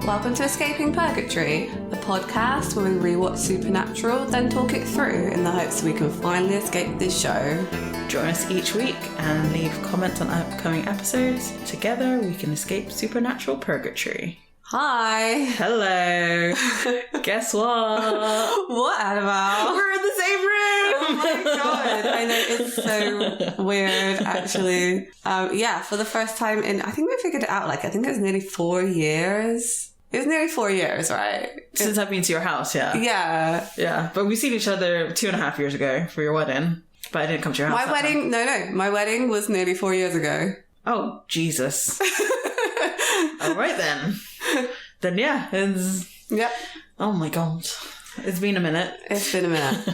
Welcome to Escaping Purgatory, a podcast where we rewatch Supernatural, then talk it through in the hopes we can finally escape this show. Join us each week and leave comments on upcoming episodes. Together we can escape Supernatural Purgatory. Hi. Hello. Guess what? What, Annabelle? We're in the same room! Oh my god. I know, it's so weird, actually. For the first time in, I think we figured it out, I think it was nearly 4 years. It was nearly 4 years, right? Since I've been to your house, yeah. Yeah. Yeah, but we've seen each other 2.5 years ago for your wedding. But I didn't come to your house. My wedding, no. My wedding was nearly 4 years ago. Oh, Jesus. All right, then. Then, yeah, it's... Yep. Oh, my God. It's been a minute. It's been a minute.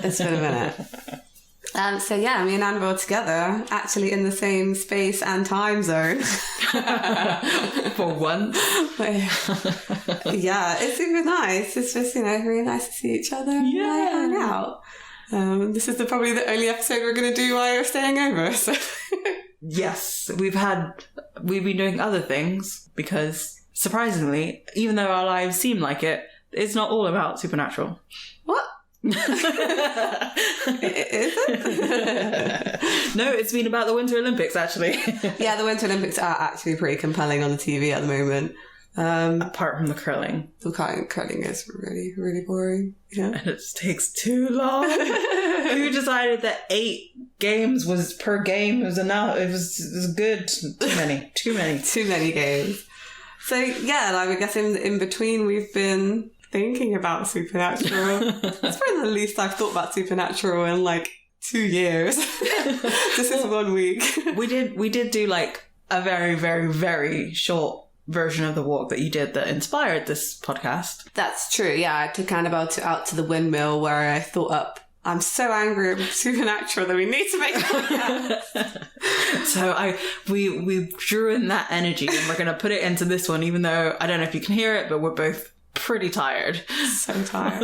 Me and Annabelle together, actually in the same space and time zone. For once. Yeah, it's super nice. It's just, really nice to see each other and hang out. This is probably the only episode we're going to do while you're staying over. So. Yes, we've been doing other things because, surprisingly, even though our lives seem like it, it's not all about Supernatural. What? Is it? No, it's been about the Winter Olympics, actually. Yeah, the Winter Olympics are actually pretty compelling on the TV at the moment. Apart from the curling. The curling is really, really boring. Yeah. And it just takes too long. Who decided that 8 games was per game? It was enough. It was good. Too many. Too many games. So, yeah, I guess in between we've been thinking about Supernatural. It's probably the least I've thought about Supernatural in 2 years. This is 1 week. We did do a very, very, very short version of the walk that you did that inspired this podcast. That's true, yeah. I took Annabelle out to the windmill where I thought up, I'm so angry with Supernatural that we need to make a podcast. So we drew in that energy and we're going to put it into this one, even though I don't know if you can hear it, but we're both pretty tired. So tired.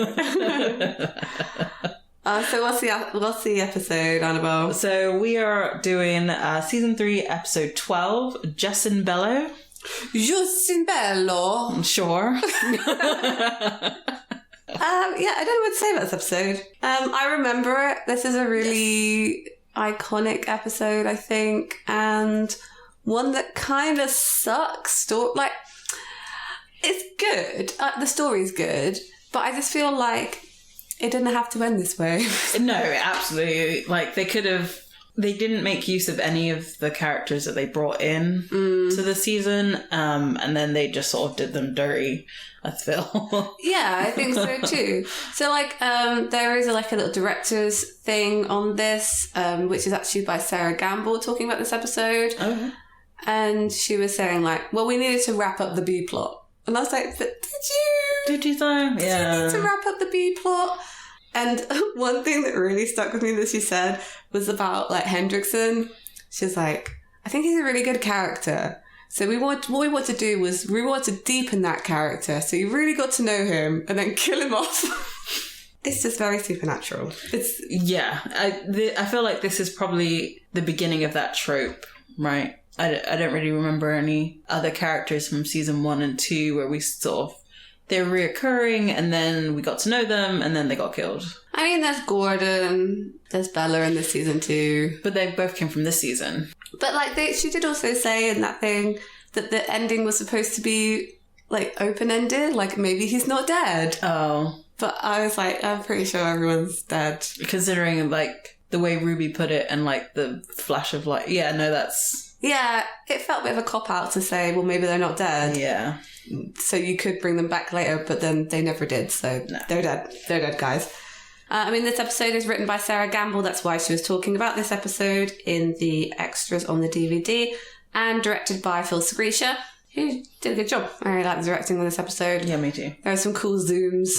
So what's the episode, Annabelle? So we are doing season 3, episode 12, Justin Bello. Justin Bello. Sure. I don't know what to say about this episode. I remember it. This is a really iconic episode, I think, and one that kind of sucks. It's good. The story's good, but I just feel like it didn't have to end this way. No, absolutely. They didn't make use of any of the characters that they brought in to the season, and then they just sort of did them dirty, I feel. Yeah, I think so too. So, there is a little director's thing on this, which is actually by Sarah Gamble talking about this episode. Okay. And she was saying, we needed to wrap up the B plot. And I was like, but Did you though? Yeah. You need to wrap up the B plot? And one thing that really stuck with me that she said was about Hendrickson. She's like, I think he's a really good character. So what we want to do was we want to deepen that character. So you really got to know him and then kill him off. It's just very Supernatural. I feel like this is probably the beginning of that trope, right? I don't really remember any other characters from season 1 and 2 where we they're reoccurring and then we got to know them and then they got killed. I mean, there's Gordon, there's Bella in this season too. But they both came from this season. But she did also say in that thing that the ending was supposed to be open-ended, maybe he's not dead. Oh. But I was I'm pretty sure everyone's dead. Considering the way Ruby put it and the flash of light. Yeah, no, that's... Yeah, it felt a bit of a cop-out to say, well, maybe they're not dead. Yeah. So you could bring them back later, but then they never did, so no. They're dead. They're dead, guys. This episode is written by Sarah Gamble, that's why she was talking about this episode in the extras on the DVD, and directed by Phil Segresha, who did a good job. I really like the directing on this episode. Yeah, me too. There were some cool zooms.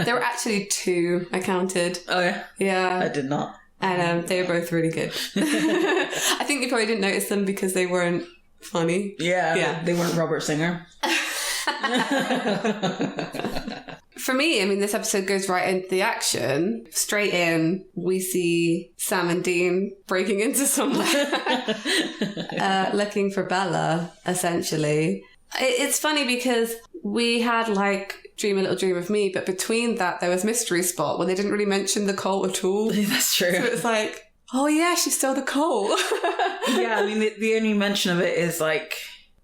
There were actually 2, I counted. Oh, yeah? Yeah. I did not. And they were both really good. I think you probably didn't notice them because they weren't funny. Yeah. They weren't Robert Singer. For me, this episode goes right into the action. Straight in, we see Sam and Dean breaking into somewhere, looking for Bella, essentially. It's funny because we had like Dream a Little Dream of Me, but between that there was Mystery Spot where they didn't really mention the cult at all. That's true. So it's like, oh yeah, she stole the cult. Yeah, I mean, the only mention of it is like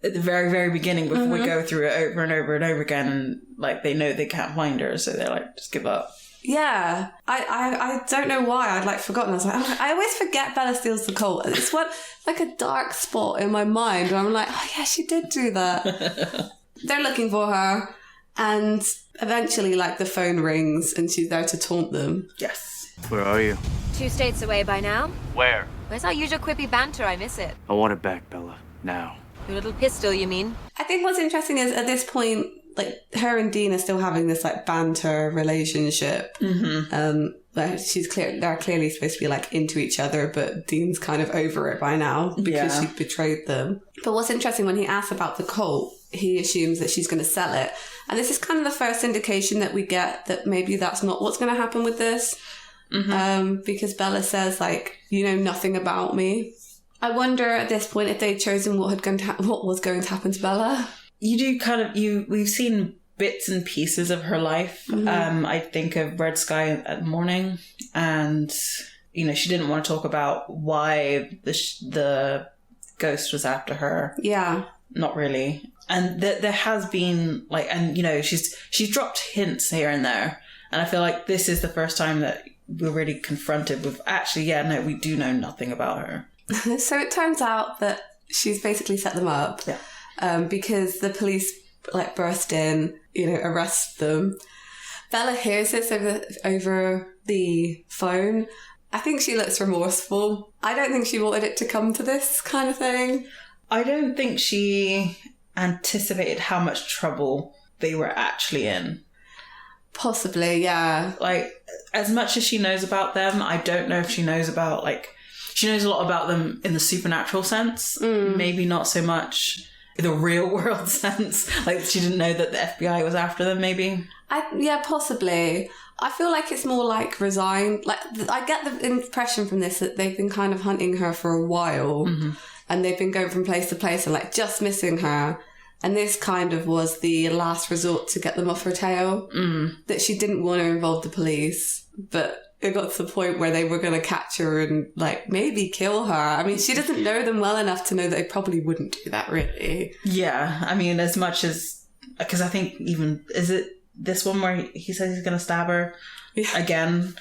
at the very, very beginning before we go through it over and over and over again, and like they know they can't find her, so they're like, just give up. Yeah, I don't know why I'd like forgotten. I was like, I always forget Bella steals the cult. It's what like a dark spot in my mind where I'm like, oh yeah, she did do that. They're looking for her, and eventually like the phone rings and she's there to taunt them. Yes. Where are you? 2 states away by now. Where? Where's our usual quippy banter? I miss it. I want it back, Bella. Now. Your little pistol, you mean? I think what's interesting is at this point, like her and Dean are still having this like banter relationship. They're clearly supposed to be like into each other, but Dean's kind of over it by now because she betrayed them. But what's interesting, when he asks about the cult, he assumes that she's going to sell it, and this is kind of the first indication that we get that maybe that's not what's going to happen with this. Because Bella says like, you know nothing about me. I wonder at this point if they'd chosen what was going to happen to Bella. You do kind of we've seen bits and pieces of her life. I think of Red Sky at Morning, and you know, she didn't want to talk about why the ghost was after her. Yeah, not really. And there has been like, and you know, she's dropped hints here and there, and I feel like this is the first time that we're really confronted with actually, yeah, no, we do know nothing about her. So it turns out that she's basically set them up. Yeah. Because the police like burst in, you know, arrest them. Bella hears this over the phone. I think she looks remorseful. I don't think she wanted it to come to this kind of thing. I don't think she anticipated how much trouble they were actually in. Possibly, yeah. Like, as much as she knows about them, I don't know if she knows about, like, she knows a lot about them in the supernatural sense. Maybe not so much in the real world sense. Like, she didn't know that the FBI was after them, maybe. Yeah, possibly. I feel like it's more like resigned. Like, I get the impression from this that they've been kind of hunting her for a while. And they've been going from place to place and like just missing her. And this kind of was the last resort to get them off her tail. That she didn't want to involve the police, but it got to the point where they were going to catch her and like maybe kill her. I mean, she doesn't know them well enough to know that they probably wouldn't do that, really. Yeah, I mean, as much as, because I think even, is it this one where he says he's going to stab her again?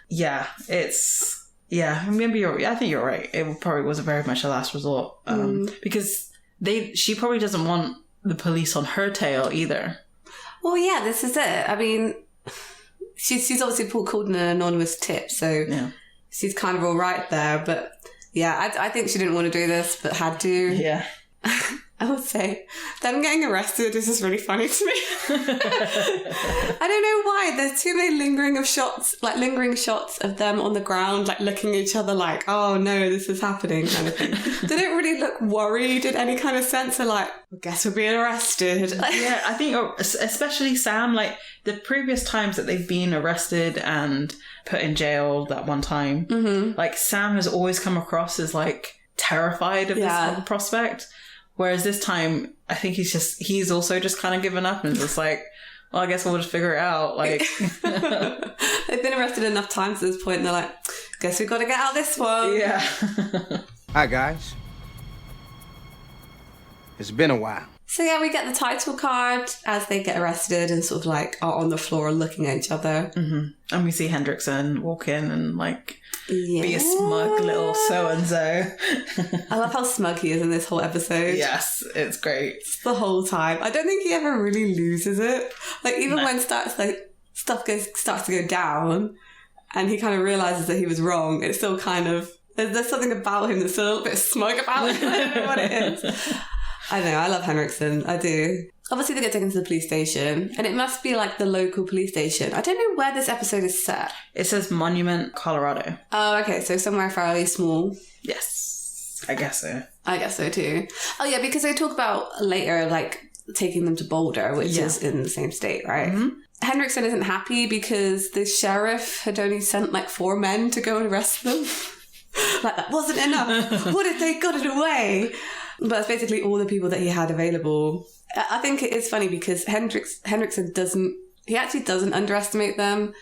Yeah, it's, yeah, maybe I think you're right. It probably was very much a last resort. Because she probably doesn't want the police on her tail either. Well, yeah, this is it. I mean, she's obviously called an anonymous tip, so she's kind of all right there. But yeah, I think she didn't want to do this, but had to. Yeah. I would say them getting arrested is just really funny to me. I don't know why. There's too many lingering shots of them on the ground, like looking at each other like, oh no, this is happening kind of thing. They don't really look worried in any kind of sense. They're like, I guess we're being arrested. Yeah, I think especially Sam, like the previous times that they've been arrested and put in jail that one time, like Sam has always come across as like terrified of this whole prospect. Whereas this time, I think he's also just kind of given up and just like, well, I guess we'll just figure it out. Like, they've been arrested enough times at this point, and they're like, guess we've got to get out this one. Yeah. Hi, guys. It's been a while. So yeah, we get the title card as they get arrested and sort of like are on the floor looking at each other. And we see Hendrickson walk in and like be a smug little so-and-so. I love how smug he is in this whole episode. Yes, it's great. It's the whole time. I don't think he ever really loses it. Like even when stuff starts to go down and he kind of realises that he was wrong, it's still kind of, there's something about him that's a little bit smug about him. I don't know what it is. I know, I love Henriksen. I do. Obviously, they get taken to the police station, and it must be like the local police station. I don't know where this episode is set. It says Monument, Colorado. Oh, okay, so somewhere fairly small. Yes, I guess so. I guess so too. Oh, yeah, because they talk about later, like, taking them to Boulder, which is in the same state, right? Henriksen isn't happy because the sheriff had only sent, like, 4 men to go and arrest them. Like, that wasn't enough. What if they got it away? But it's basically all the people that he had available. I think it is funny because Henriksen doesn't underestimate them.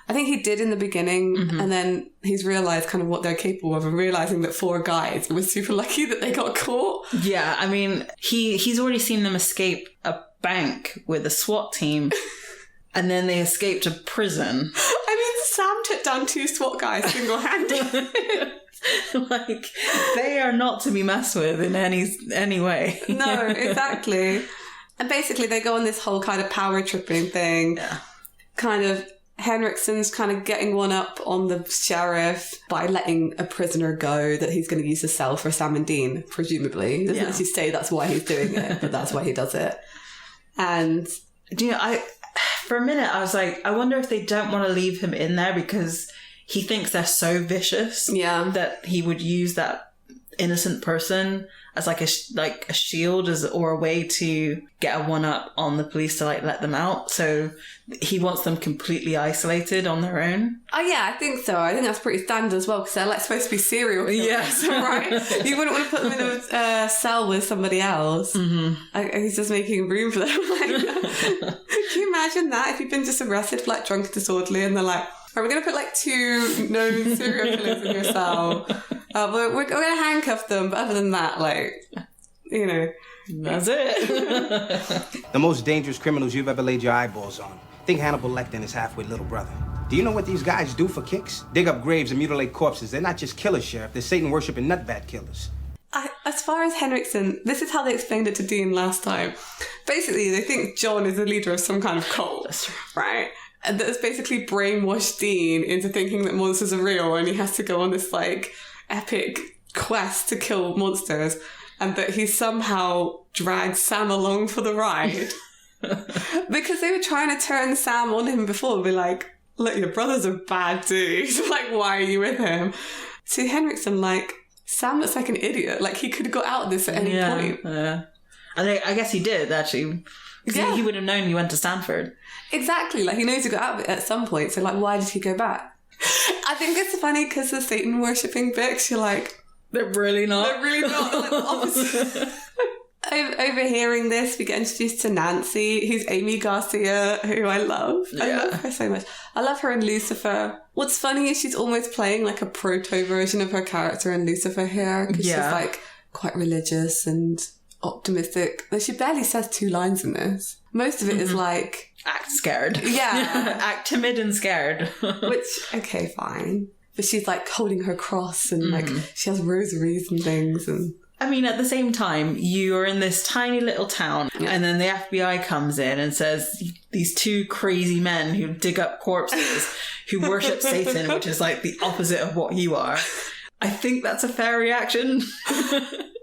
I think he did in the beginning, and then he's realised kind of what they're capable of, and realising that 4 guys were super lucky that they got caught. Yeah, I mean, he's already seen them escape a bank with a SWAT team, and then they escaped a prison. I mean, Sam took down 2 SWAT guys single-handed. Like, they are not to be messed with in any way. No, exactly. And basically they go on this whole kind of power tripping thing. Yeah. Kind of Henriksen's kind of getting one up on the sheriff by letting a prisoner go that he's going to use the cell for Sam and Dean, presumably. He doesn't actually say that's why he's doing it, but that's why he does it. And do you know, for a minute I was like, I wonder if they don't want to leave him in there because he thinks they're so vicious that he would use that innocent person as like a shield or a way to get a one-up on the police to like let them out. So he wants them completely isolated on their own. Oh yeah, I think so. I think that's pretty standard as well because they're like supposed to be serial killers, yes. right? You wouldn't want to put them in a cell with somebody else. Mm-hmm. He's just making room for them. Can you imagine that if you've been just arrested for like drunk and disorderly and they're like, we're going to put like 2 known serial killers in your cell. We're going to handcuff them, but other than that, like, you know. That's it. The most dangerous criminals you've ever laid your eyeballs on. Think Hannibal Lecter and his halfwit little brother. Do you know what these guys do for kicks? Dig up graves and mutilate corpses. They're not just killers, Sheriff. They're Satan-worshipping nutbat killers. As far as Henriksen, this is how they explained it to Dean last time. Basically, they think John is the leader of some kind of cult, right? And that's basically brainwashed Dean into thinking that monsters are real and he has to go on this, like, epic quest to kill monsters, and that he somehow dragged Sam along for the ride. Because they were trying to turn Sam on him before and be like, look, your brother's a bad dude. Like, why are you with him? To Henriksen, like, Sam looks like an idiot. Like, he could have got out of this at any point. Yeah. And I guess he did, actually. Because he would have known he went to Stanford. Exactly. Like, he knows he got out of it at some point. So, like, why did he go back? I think it's funny because the Satan worshipping bits, you're like, they're really not. They're really not. They're like the opposite. Overhearing this, we get introduced to Nancy, who's Amy Garcia, who I love. Yeah. I love her so much. I love her in Lucifer. What's funny is she's almost playing like a proto version of her character in Lucifer here, because she's like quite religious and optimistic. Though she barely says 2 lines in this. Most of it is like... act scared. Yeah. Act timid and scared. Which, okay, fine. But she's like holding her cross and like she has rosaries and things and... I mean, at the same time, you're in this tiny little town and then the FBI comes in and says these 2 crazy men who dig up corpses who worship Satan, which is like the opposite of what you are. I think that's a fair reaction.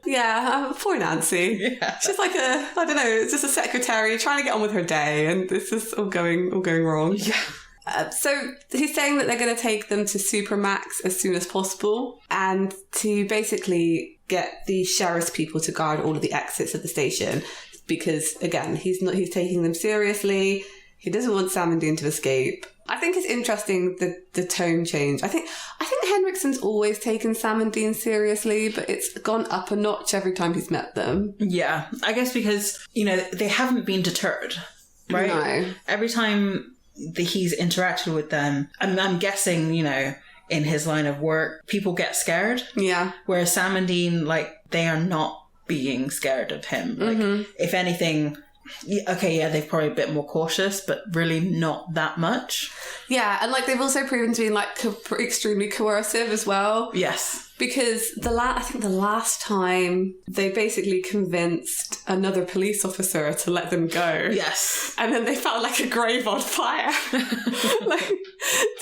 Yeah, poor Nancy. Yeah. She's like I don't know, it's just a secretary trying to get on with her day and this is all going wrong. Yeah. So he's saying that they're going to take them to Supermax as soon as possible and to basically get the sheriff's people to guard all of the exits of the station because, again, he's taking them seriously. He doesn't want Sam and Dean to escape. I think it's interesting the tone change. I think Henriksen's always taken Sam and Dean seriously, but it's gone up a notch every time he's met them. Yeah, I guess because, you know, they haven't been deterred, right? No. Every time he's interacted with them, I'm guessing, you know, in his line of work, people get scared. Yeah. Whereas Sam and Dean, like, they are not being scared of him. Like, if anything, they've probably a bit more cautious, but really not that much. Yeah, and like they've also proven to be like extremely coercive as well. Yes. Because I think the last time they basically convinced another police officer to let them go. Yes. And then they found like a grave on fire. Like,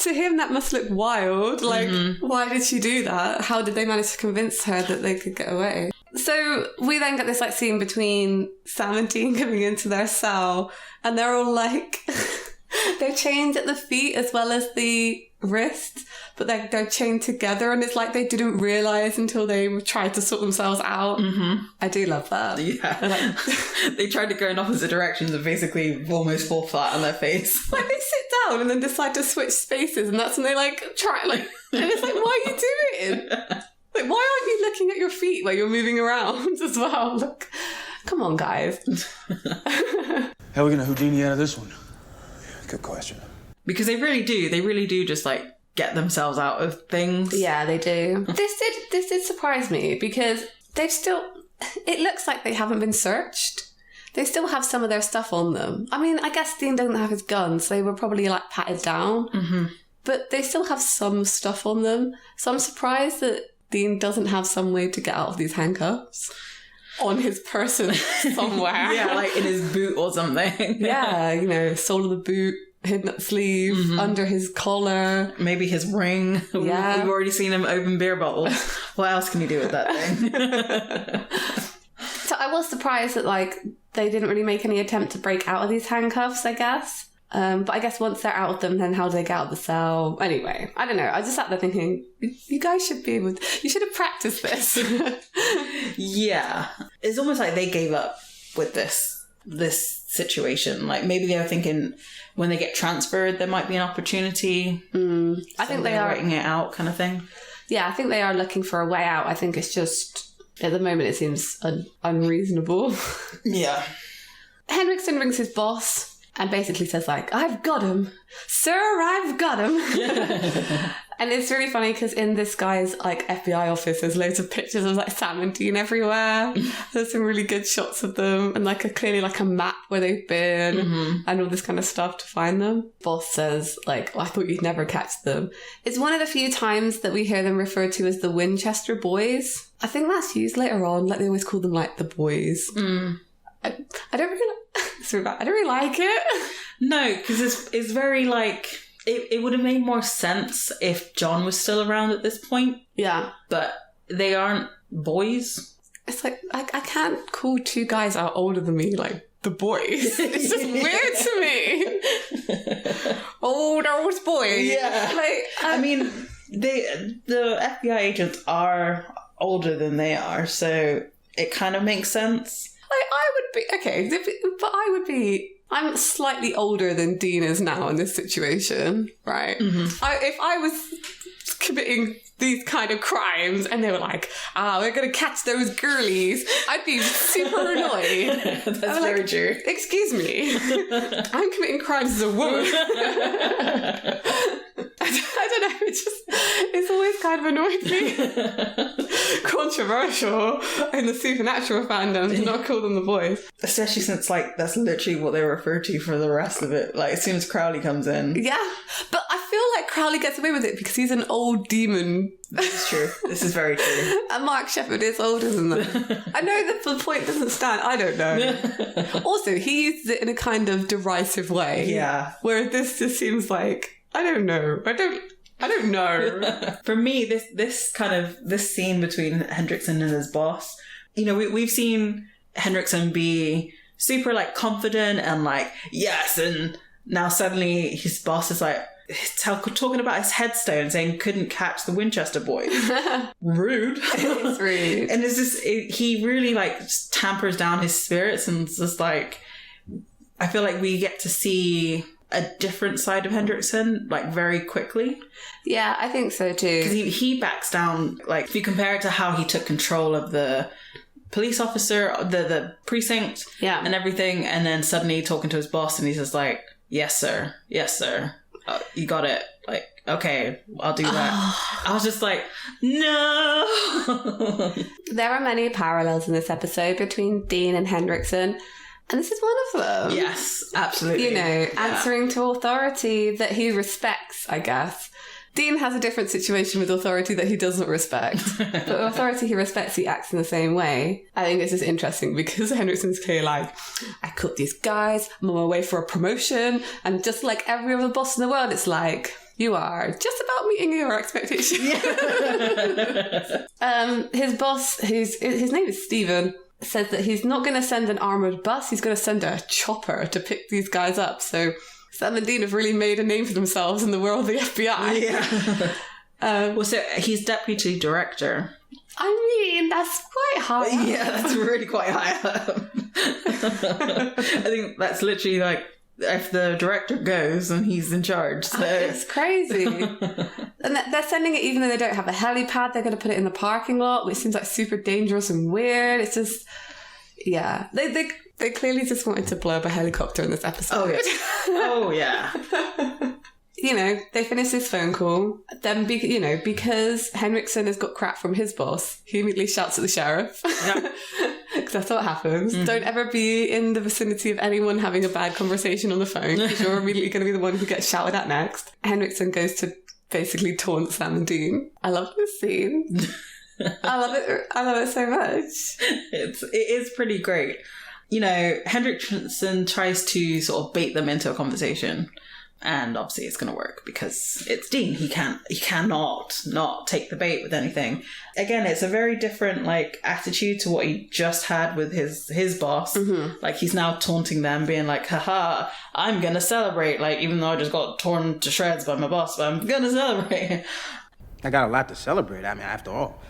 to him that must look wild. Like, why did she do that? How did they manage to convince her that they could get away? So we then get this like scene between Sam and Dean coming into their cell and they're all like... they're chained at the feet as well as the wrists, but they're chained together and it's like they didn't realise until they tried to sort themselves out. I do love that. Yeah. Like, they tried to go in opposite directions and basically almost fall flat on their face. like they sit down and then decide to switch spaces and that's when they like try like, and it's like, what are you doing? Like, why aren't you looking at your feet while you're moving around as well? Look, come on, guys. How are we gonna Houdini out of this one? Good question. Because they really do just like get themselves out of things. Yeah, they do. This did surprise me because they've still, it looks like they haven't been searched. They still have some of their stuff on them. I mean, I guess Dean doesn't have his guns, so they were probably like patted down. Mm-hmm. But they still have some stuff on them. So I'm surprised that Dean doesn't have some way to get out of these handcuffs on his person somewhere. Yeah, like in his boot or something. Yeah, you know, sole of the boot, hidden up sleeve, under his collar. Maybe his ring. Yeah. We've already seen him open beer bottles. What else can you do with that thing? So I was surprised that, like, they didn't really make any attempt to break out of these handcuffs, I guess. But I guess once they're out of them, then how do they get out of the cell? Anyway, I don't know. I just sat there thinking, you guys should be able to, you should have practiced this. Yeah. It's almost like they gave up with this situation. Like, maybe they were thinking when they get transferred, there might be an opportunity. I think they are writing it out kind of thing. Yeah, I think they are looking for a way out. I think it's just, at the moment, it seems unreasonable. Yeah. Henriksen rings his boss and basically says, like, I've got him. Sir, I've got him. And it's really funny because in this guy's, like, FBI office, there's loads of pictures of, like, Sam and Dean everywhere. There's some really good shots of them and, like, clearly, like, a map where they've been and all this kind of stuff to find them. Boss says, like, I thought you'd never catch them. It's one of the few times that we hear them referred to as the Winchester Boys. I think that's used later on. Like, they always call them, like, the boys. I don't really like it. No, because it's very like it would have made more sense if John was still around at this point. Yeah, but they aren't boys. It's like I can't call two guys that are older than me like the boys. It's just weird to me. Oh, those boys. Yeah, like I mean, the FBI agents are older than they are, so it kind of makes sense. I would be, okay, but I'm slightly older than Dean is now in this situation, right? If I was committing these kind of crimes and they were like, we're going to catch those girlies, I'd be super annoyed. That's very true. Excuse me, I'm committing crimes as a woman. I don't know, it's always kind of annoyed me. Controversial in the supernatural fandom to not call them the boys. Especially since, like, that's literally what they refer to for the rest of it. Like, as soon as Crowley comes in. Yeah, but I feel like Crowley gets away with it because he's an old demon. This is true. This is very true. And Mark Sheppard is older than them. I know that the point doesn't stand. I don't know. Also, he uses it in a kind of derisive way. Yeah. Where this just seems like, I don't know. I don't know. For me, this scene between Hendrickson and his boss, you know, we've seen Hendrickson be super, like, confident and, like, yes, and now suddenly his boss is, like, talking about his headstone, saying couldn't catch the Winchester boys. Rude. It's rude. And it's just, he really, like, just tampers down his spirits, and it's just, like, I feel like we get to see a different side of Hendrickson, like, very quickly. Yeah, I think so too. Because he backs down, like, if you compare it to how he took control of the police officer, the precinct, and everything, and then suddenly talking to his boss, and he's just like, yes, sir. You got it. Like, okay, I'll do that. I was just like, no. There are many parallels in this episode between Dean and Hendrickson. And this is one of them. Yes, absolutely. You know, answering to authority that he respects, I guess. Dean has a different situation with authority that he doesn't respect. But authority he respects, he acts in the same way. I think this is interesting because Hendrickson's clearly like, I cut these guys, I'm on my way for a promotion. And just like every other boss in the world, it's like, you are just about meeting your expectations. His boss, his name is Stephen, says that he's not going to send an armoured bus, he's going to send a chopper to pick these guys up. So Sam and Dean have really made a name for themselves in the world of the FBI. Yeah. Well, so he's deputy director. I mean, that's quite high up. Yeah, that's really quite high up. I think that's literally like if the director goes, then he's in charge. So. It's crazy. And they're sending it even though they don't have a helipad. They're going to put it in the parking lot, which seems like super dangerous and weird. It's just, yeah. They clearly just wanted to blow up a helicopter in this episode. Oh, yeah. You know, they finish this phone call. Then, because Henriksen has got crap from his boss, he immediately shouts at the sheriff. Yeah. Because that's what happens. Mm-hmm. Don't ever be in the vicinity of anyone having a bad conversation on the phone, because you're immediately going to be the one who gets shouted at next. Henriksen goes to basically taunt Sam and Dean. I love this scene. I love it so much. It is pretty great. You know, Henriksen tries to sort of bait them into a conversation. And obviously it's going to work because it's Dean. He cannot not take the bait with anything. Again, it's a very different like attitude to what he just had with his boss. Mm-hmm. Like he's now taunting them, being like, haha, I'm going to celebrate. Like, even though I just got torn to shreds by my boss, but I'm going to celebrate. I got a lot to celebrate. I mean, after all,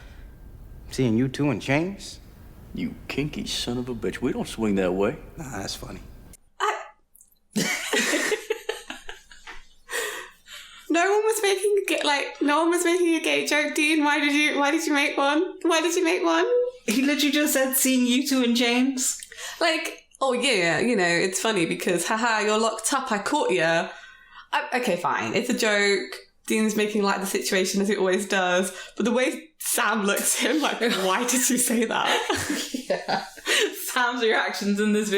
seeing you two in chains. You kinky son of a bitch. We don't swing that way. Nah, that's funny. No one was making a gay joke, Dean. Why did you make one? He literally just said, seeing you two in chains. Like, oh yeah, you know, it's funny because, haha, you're locked up, I caught you. Okay, fine. It's a joke. Dean's making light of the situation as he always does. But the way Sam looks at him like, why did you say that? Yeah. Sam's reactions in this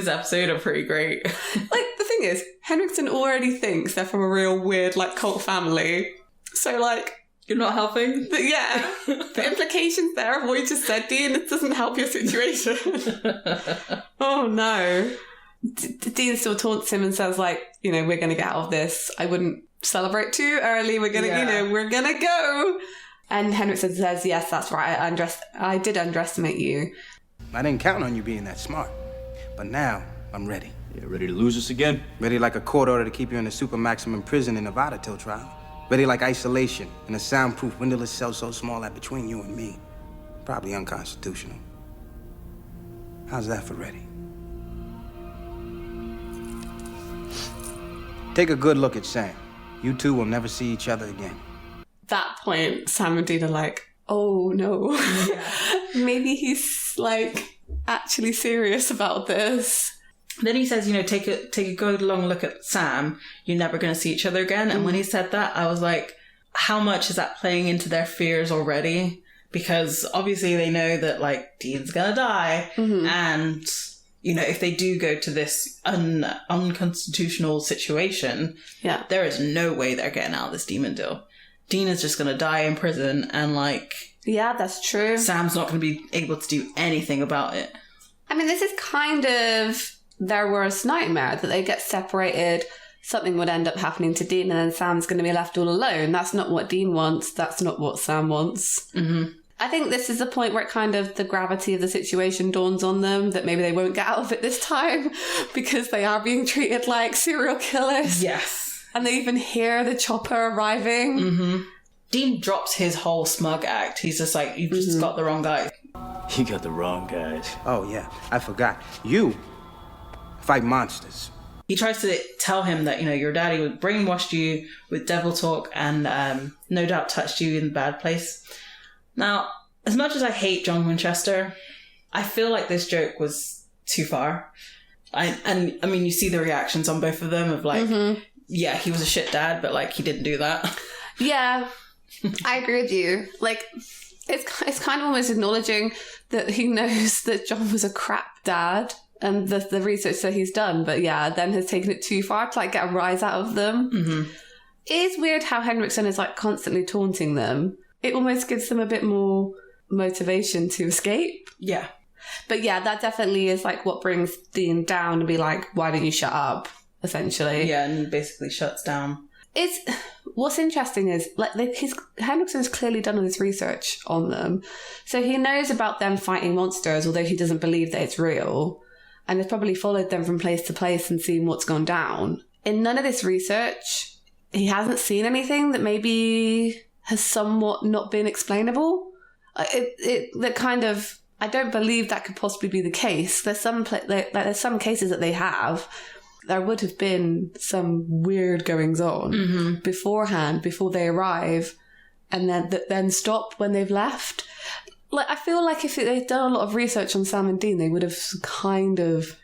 episode are pretty great. Like, the thing is, Henriksen already thinks they're from a real weird, like, cult family. So, like... You're not helping? Yeah. The implications there of what you just said, Dean, it doesn't help your situation. Oh, no. Dean still taunts him and says, like, you know, we're going to get out of this. I wouldn't celebrate too early. We're going to, we're going to go. And Henriksen says, yes, that's right. I did underestimate you. I didn't count on you being that smart. But now, I'm ready. Yeah, ready to lose us again? Ready like a court order to keep you in a super maximum prison in Nevada till trial. Ready like isolation in a soundproof windowless cell so small that between you and me, probably unconstitutional. How's that for ready? Take a good look at Sam. You two will never see each other again. That point, Sam and Dean are like, oh no. Yeah. Maybe he's like actually serious about this. Then he says, you know, take a good long look at Sam. You're never going to see each other again. And when he said that, I was like, how much is that playing into their fears already? Because obviously they know that like Dean's going to die. Mm-hmm. And, you know, if they do go to this unconstitutional situation, there is no way they're getting out of this demon deal. Dean is just going to die in prison and like... Yeah, that's true. Sam's not going to be able to do anything about it. I mean, this is kind of their worst nightmare, that they get separated, something would end up happening to Dean, and then Sam's going to be left all alone. That's not what Dean wants. That's not what Sam wants. Mm-hmm. I think this is the point where kind of the gravity of the situation dawns on them, that maybe they won't get out of it this time because they are being treated like serial killers. Yes. And they even hear the chopper arriving. Mm-hmm. Dean drops his whole smug act. He's just like, you've just got the wrong guy. You got the wrong guys. Oh, yeah. I forgot. You fight monsters. He tries to tell him that, you know, your daddy brainwashed you with devil talk and no doubt touched you in a bad place. Now, as much as I hate John Winchester, I feel like this joke was too far. I mean, you see the reactions on both of them of like, yeah, he was a shit dad, but like, he didn't do that. Yeah, I agree with you. Like, it's kind of almost acknowledging that he knows that John was a crap dad and the research that he's done, but yeah, then has taken it too far to like get a rise out of them. Mm-hmm. It is weird how Henriksen is like constantly taunting them. It almost gives them a bit more motivation to escape. Yeah. But yeah, that definitely is like what brings Dean down to be like, why don't you shut up, essentially. Yeah, and he basically shuts down. What's interesting is like Henriksen's clearly done all this research on them. So he knows about them fighting monsters, although he doesn't believe that it's real. And has probably followed them from place to place and seen what's gone down. In none of this research, he hasn't seen anything that maybe has somewhat not been explainable. That kind of, I don't believe that could possibly be the case. There's some cases that they have there would have been some weird goings on beforehand, before they arrive, and then stop when they've left. Like, I feel like if they'd done a lot of research on Sam and Dean, they would have kind of...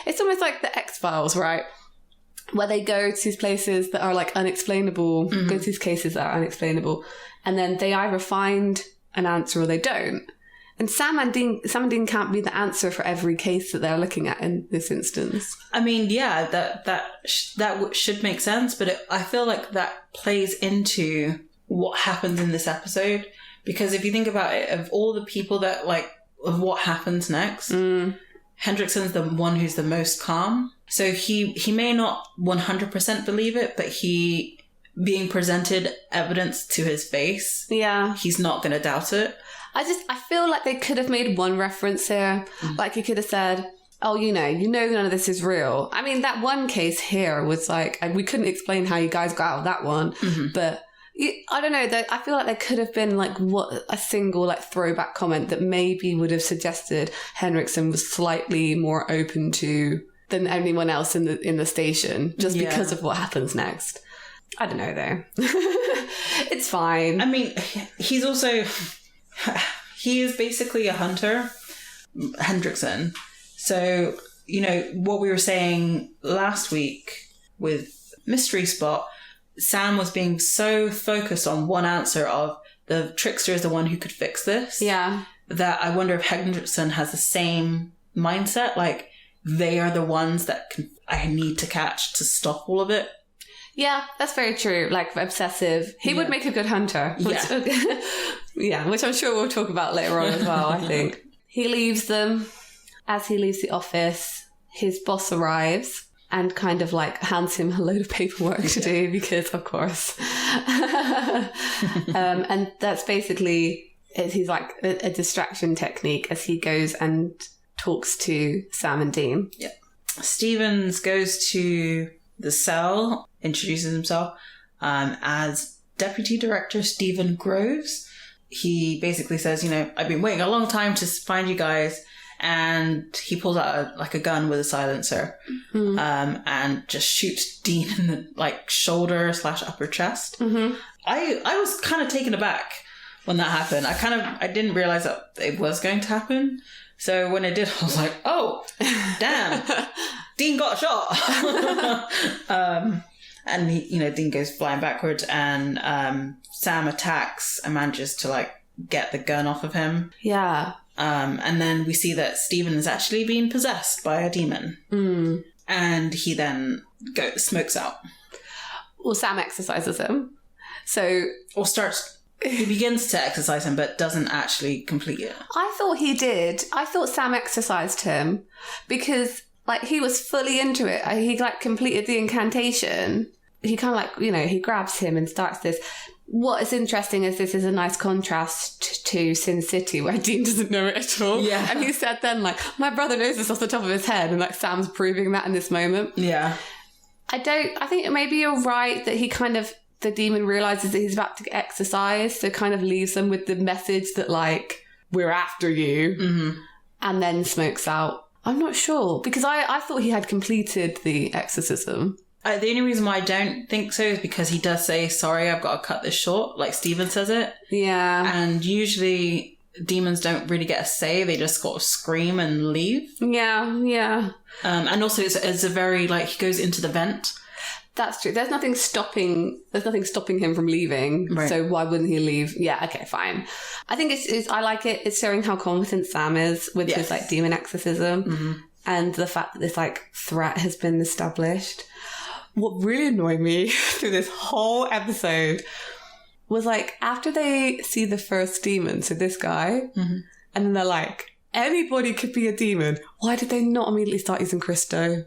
It's almost like the X-Files, right? Where they go to these places that are like unexplainable, go to these cases that are unexplainable, and then they either find an answer or they don't. And Sam and Dean can't be the answer for every case that they're looking at in this instance. I mean, yeah, that should make sense, but I feel like that plays into what happens in this episode. Because if you think about it, of all the people that, like, of what happens next, Hendrickson's the one who's the most calm. So he may not 100% believe it, but he, being presented evidence to his face, he's not going to doubt it. I feel like they could have made one reference here. Like, he could have said, oh, you know none of this is real. I mean, that one case here was like, we couldn't explain how you guys got out of that one, but... I don't know. I feel like there could have been like a single like throwback comment that maybe would have suggested Henriksen was slightly more open to than anyone else in the station, just because of what happens next. I don't know though. It's fine. I mean, he is basically a hunter, Hendrickson. So, you know, what we were saying last week with Mystery Spot, Sam was being so focused on one answer of the trickster is the one who could fix this. Yeah. That I wonder if Hendrickson has the same mindset. Like, they are the ones that I need to catch to stop all of it. Yeah, that's very true. Like, obsessive. He would make a good hunter. Which, which I'm sure we'll talk about later on as well, I think. He leaves them. As he leaves the office, his boss arrives and kind of like hands him a load of paperwork to do because, of course. And that's basically, he's like a distraction technique as he goes and talks to Sam and Dean. Yeah. Stevens goes to the cell, introduces himself as Deputy Director Stephen Groves. He basically says, you know, I've been waiting a long time to find you guys. And he pulls out a gun with a silencer and just shoots Dean in the like shoulder / upper chest. I was kind of taken aback when that happened. I didn't realize that it was going to happen. So when it did, I was like, oh, damn, Dean got shot. And he, you know, Dean goes flying backwards and Sam attacks and manages to like get the gun off of him. Yeah. And then we see that Stephen is actually being possessed by a demon. And he then smokes out. Well, Sam exercises him. He begins to exercise him, but doesn't actually complete it. I thought he did. I thought Sam exercised him because, like, he was fully into it. He, like, completed the incantation. He kind of, like, you know, he grabs him and starts this. What is interesting is this is a nice contrast to Sin City, where Dean doesn't know it at all. Yeah. And he said then, like, my brother knows this off the top of his head, and, like, Sam's proving that in this moment. Yeah. I think maybe you're right that he kind of, the demon realizes that he's about to get exercised, so kind of leaves them with the message that, like, we're after you, and then smokes out. I'm not sure, because I thought he had completed the exorcism. The only reason why I don't think so is because he does say, sorry, I've got to cut this short, like Steven says it. Yeah. And usually demons don't really get a say. They just sort of scream and leave. Yeah, yeah. And also it's a very, like, he goes into the vent. That's true. There's nothing stopping him from leaving. Right. So why wouldn't he leave? Yeah, okay, fine. I think I like it. It's showing how confident Sam is with his, like, demon exorcism. And the fact that this, like, threat has been established. What really annoyed me through this whole episode was, like, after they see the first demon, so this guy, and then they're like, anybody could be a demon. Why did they not immediately start using Christo?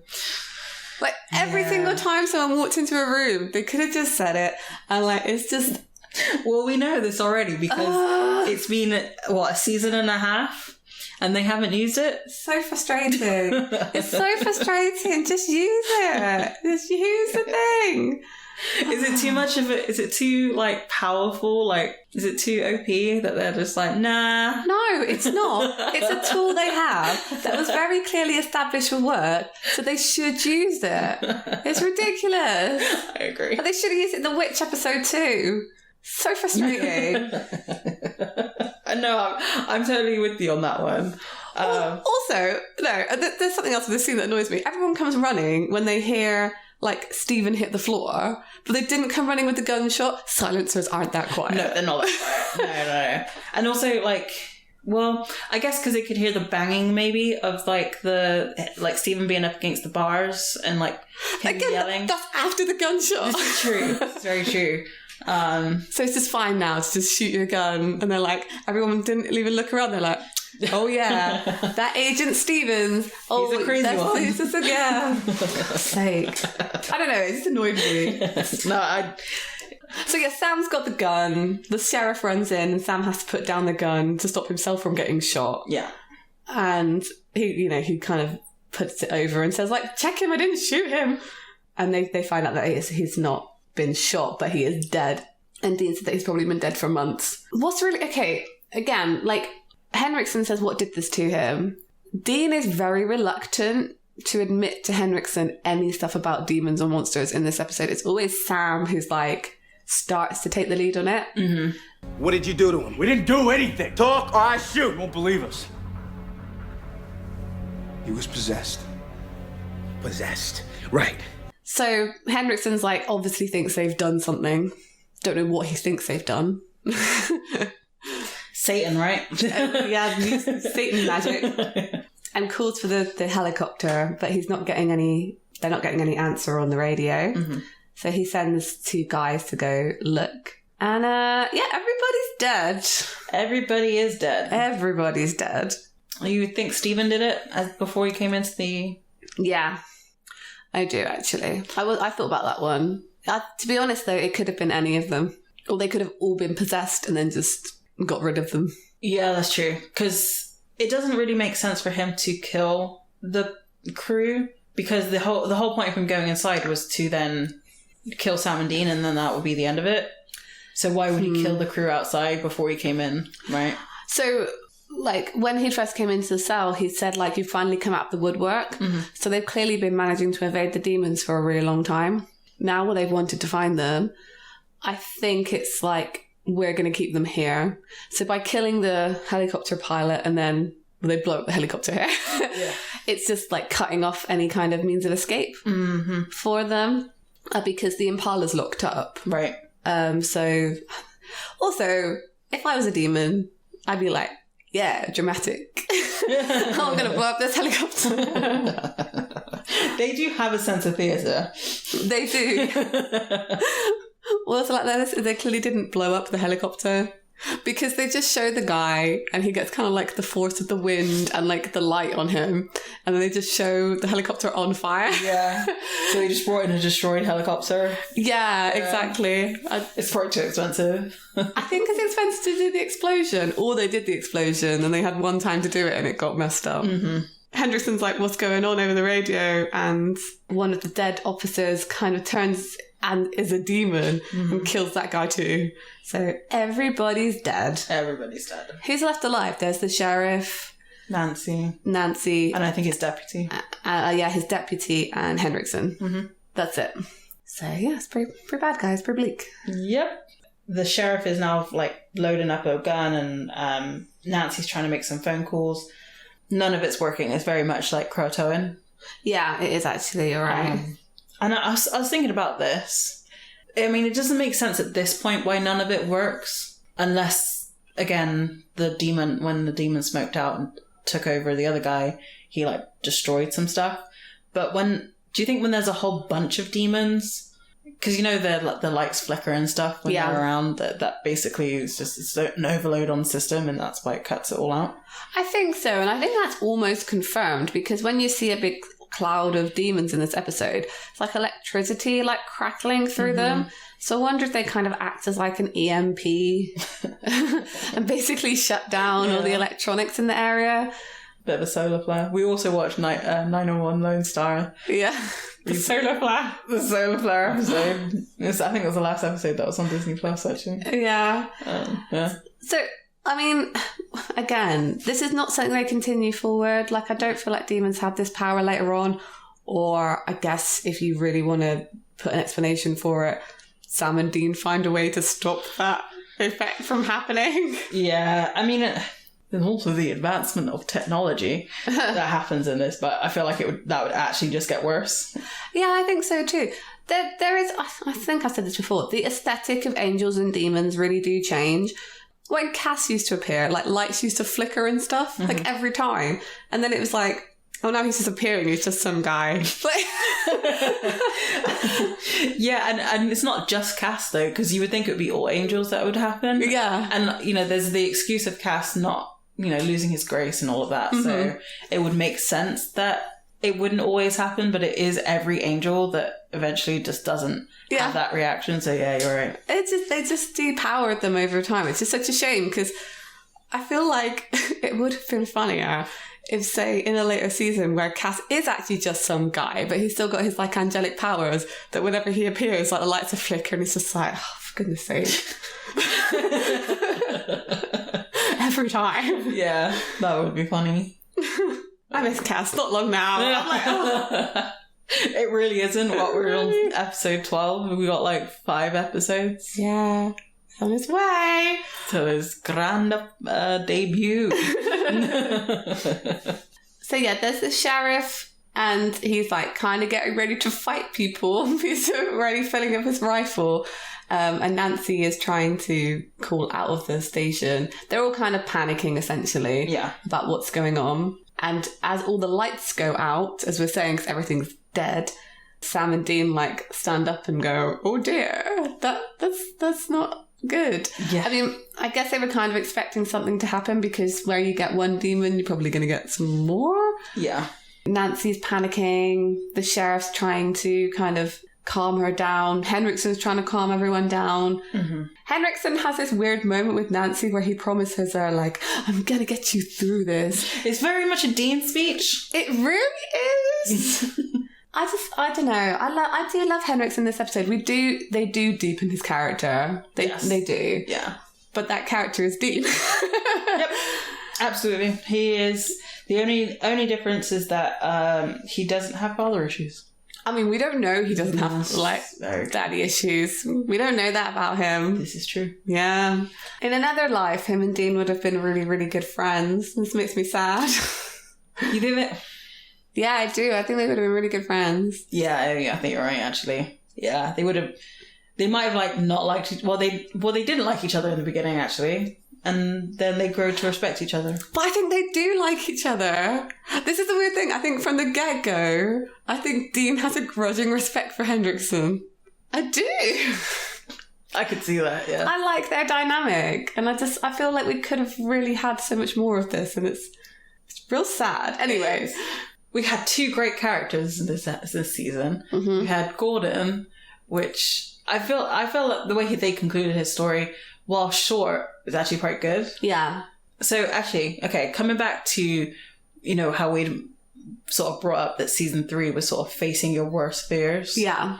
Like, every single time someone walked into a room, they could have just said it. And, like, it's just... Well, we know this already because it's been, a season and a half? And they haven't used it? It's so frustrating. It's so frustrating. Just use it. Just use the thing. Is it too much of it? Is it too, like, powerful? Like, is it too OP that they're just like, nah? No, it's not. It's a tool they have that was very clearly established for work, so they should use it. It's ridiculous. I agree. But they should have used it in the Witch episode too. So frustrating. I know, I'm totally with you on that one. Also, no, there's something else in this scene that annoys me. Everyone comes running when they hear, like, Stephen hit the floor, but they didn't come running with the gunshot. Silencers aren't that quiet. No, they're not that quiet. No. And also, like, well, I guess because they could hear the banging, maybe, of, like, Stephen being up against the bars and, like, him yelling. That's after the gunshot. This is true. It's very true. So it's just fine now to just shoot your gun, and they're like, everyone didn't even look around. They're like, oh yeah, that Agent Stevens. Oh, he's a crazy one. Yeah. For God's sake. I don't know. It just annoyed me. So yeah, Sam's got the gun. The sheriff runs in, and Sam has to put down the gun to stop himself from getting shot. Yeah, and he kind of puts it over and says, like, check him. I didn't shoot him. And they find out that he's not been shot, but he is dead. And Dean said that he's probably been dead for months. What's really okay? Again, like, Henriksen says, what did this to him? Dean is very reluctant to admit to Henriksen any stuff about demons or monsters in this episode. It's always Sam who's, like, starts to take the lead on it. Mm-hmm. What did you do to him? We didn't do anything. Talk or I shoot. You won't believe us. He was possessed. Possessed. Right. So Henriksen's like, obviously thinks they've done something. Don't know what he thinks they've done. Satan, right? Yeah, Satan magic. And calls for the helicopter, but he's not getting any. They're not getting any answer on the radio. Mm-hmm. So he sends 2 guys to go look. And everybody's dead. Everybody is dead. Everybody's dead. You think Stephen did it before he came into the... Yeah, I do actually. I thought about that one. To be honest though, it could have been any of them. Or they could have all been possessed and then just got rid of them. Yeah, that's true. Because it doesn't really make sense for him to kill the crew, because the whole point of him going inside was to then kill Sam and Dean, and then that would be the end of it. So why would he kill the crew outside before he came in, right? So, like, when he first came into the cell, he said, like, you finally come out of the woodwork. Mm-hmm. So they've clearly been managing to evade the demons for a really long time. Now when they've wanted to find them, I think it's like, we're going to keep them here. So by killing the helicopter pilot and then they blow up the helicopter here, it's just like cutting off any kind of means of escape for them, because the Impala's locked up. Right. So also, if I was a demon, I'd be like, yeah, dramatic. I'm going to blow up this helicopter. They do have a sense of theatre. They do. Also, like this, they clearly didn't blow up the helicopter, because they just show the guy and he gets kind of like the force of the wind and like the light on him, and then they just show the helicopter on fire. Yeah. So they just brought in a destroyed helicopter. Yeah, exactly. It's probably too expensive. I think it's expensive to do the explosion, or they did the explosion and they had one time to do it and it got messed up. Mm-hmm. Henderson's like, what's going on over the radio? And one of the dead officers kind of turns and is a demon and kills that guy too. So everybody's dead. Everybody's dead. Who's left alive? There's the sheriff, Nancy, and I think his deputy. His deputy and Henriksen. Mm-hmm. That's it. So yeah, it's pretty bad, guys. Pretty bleak. Yep. The sheriff is now like loading up a gun, and Nancy's trying to make some phone calls. None of it's working. It's very much like Croatoan. Yeah, it is actually. You're right. And I was thinking about this. I mean, it doesn't make sense at this point why none of it works. Unless, again, when the demon smoked out and took over the other guy, he, like, destroyed some stuff. But do you think when there's a whole bunch of demons, because, you know, the lights flicker and stuff when they're around, that basically is just an overload on the system, and that's why it cuts it all out? I think so, and I think that's almost confirmed, because when you see a big cloud of demons in this episode, it's like electricity like crackling through them. So I wonder if they kind of act as like an EMP and basically shut down all the electronics in the area. Bit of a solar flare. We also watched 901 Lone Star. Yeah. The solar flare. The solar flare episode. I think it was the last episode that was on Disney Plus, actually. Yeah. Yeah. So, I mean, again, this is not something they continue forward. Like, I don't feel like demons have this power later on. Or, I guess, if you really want to put an explanation for it, Sam and Dean find a way to stop that effect from happening. Yeah, I mean, there's also the advancement of technology that happens in this, but I feel like that would actually just get worse. Yeah, I think so too. There is, I think I said this before, the aesthetic of angels and demons really do change. When Cass used to appear, like lights used to flicker and stuff, like every time. And then it was like, oh, now he's just appearing, he's just some guy. Yeah, and it's not just Cass though, because you would think it would be all angels that would happen. Yeah. And, you know, there's the excuse of Cass not, you know, losing his grace and all of that. So it would make sense that it wouldn't always happen, but it is every angel that eventually just doesn't have that reaction. So yeah, you're right. They just depowered them over time. It's just such a shame because I feel like it would have been funnier if, say, in a later season where Cass is actually just some guy, but he's still got his, like, angelic powers, that whenever he appears, like, the lights are flickering, and he's just like, oh, for goodness sake. Every time. Yeah, that would be funny. I miss Cass, not long now. I'm like, oh. It really isn't. What, we're on episode 12? We got, like, 5 episodes. Yeah. On his way to his grand debut. So yeah, there's the sheriff and he's like kind of getting ready to fight people. He's already filling up his rifle. And Nancy is trying to call out of the station. They're all kind of panicking essentially about what's going on. And as all the lights go out, as we're saying, because everything's dead, Sam and Dean like stand up and go, oh dear, that's not good. Yeah. I mean, I guess they were kind of expecting something to happen because where you get one demon, you're probably going to get some more. Yeah. Nancy's panicking. The sheriff's trying to kind of calm her down. Henriksen's trying to calm everyone down. Mm-hmm. Henriksen has this weird moment with Nancy where he promises her, like, I'm going to get you through this. It's very much a Dean speech. It really is. I don't know. I do love Henriksen in this episode. They do deepen his character. They do. Yeah. But that character is Dean. Yep. Absolutely. He is. The only difference is that he doesn't have father issues. I mean, we don't know he doesn't have, like, daddy issues. We don't know that about him. This is true. Yeah. In another life, him and Dean would have been really, really good friends. This makes me sad. You think that? Yeah, I do. I think they would have been really good friends. Yeah, I think you're right, actually. Yeah, they would have... They might have, like, not liked... They didn't like each other in the beginning, actually. And then they grow to respect each other. But I think they do like each other. This is the weird thing. I think from the get-go, I think Dean has a grudging respect for Henriksen. I do. I could see that, yeah. I like their dynamic. And I feel like we could have really had so much more of this. And it's real sad. Anyways... We had 2 great characters this season. Mm-hmm. We had Gordon, which I feel like the way they concluded his story, while short, is actually quite good. Yeah. So actually, okay, coming back to, you know, how we sort of brought up that season 3 was sort of facing your worst fears. Yeah.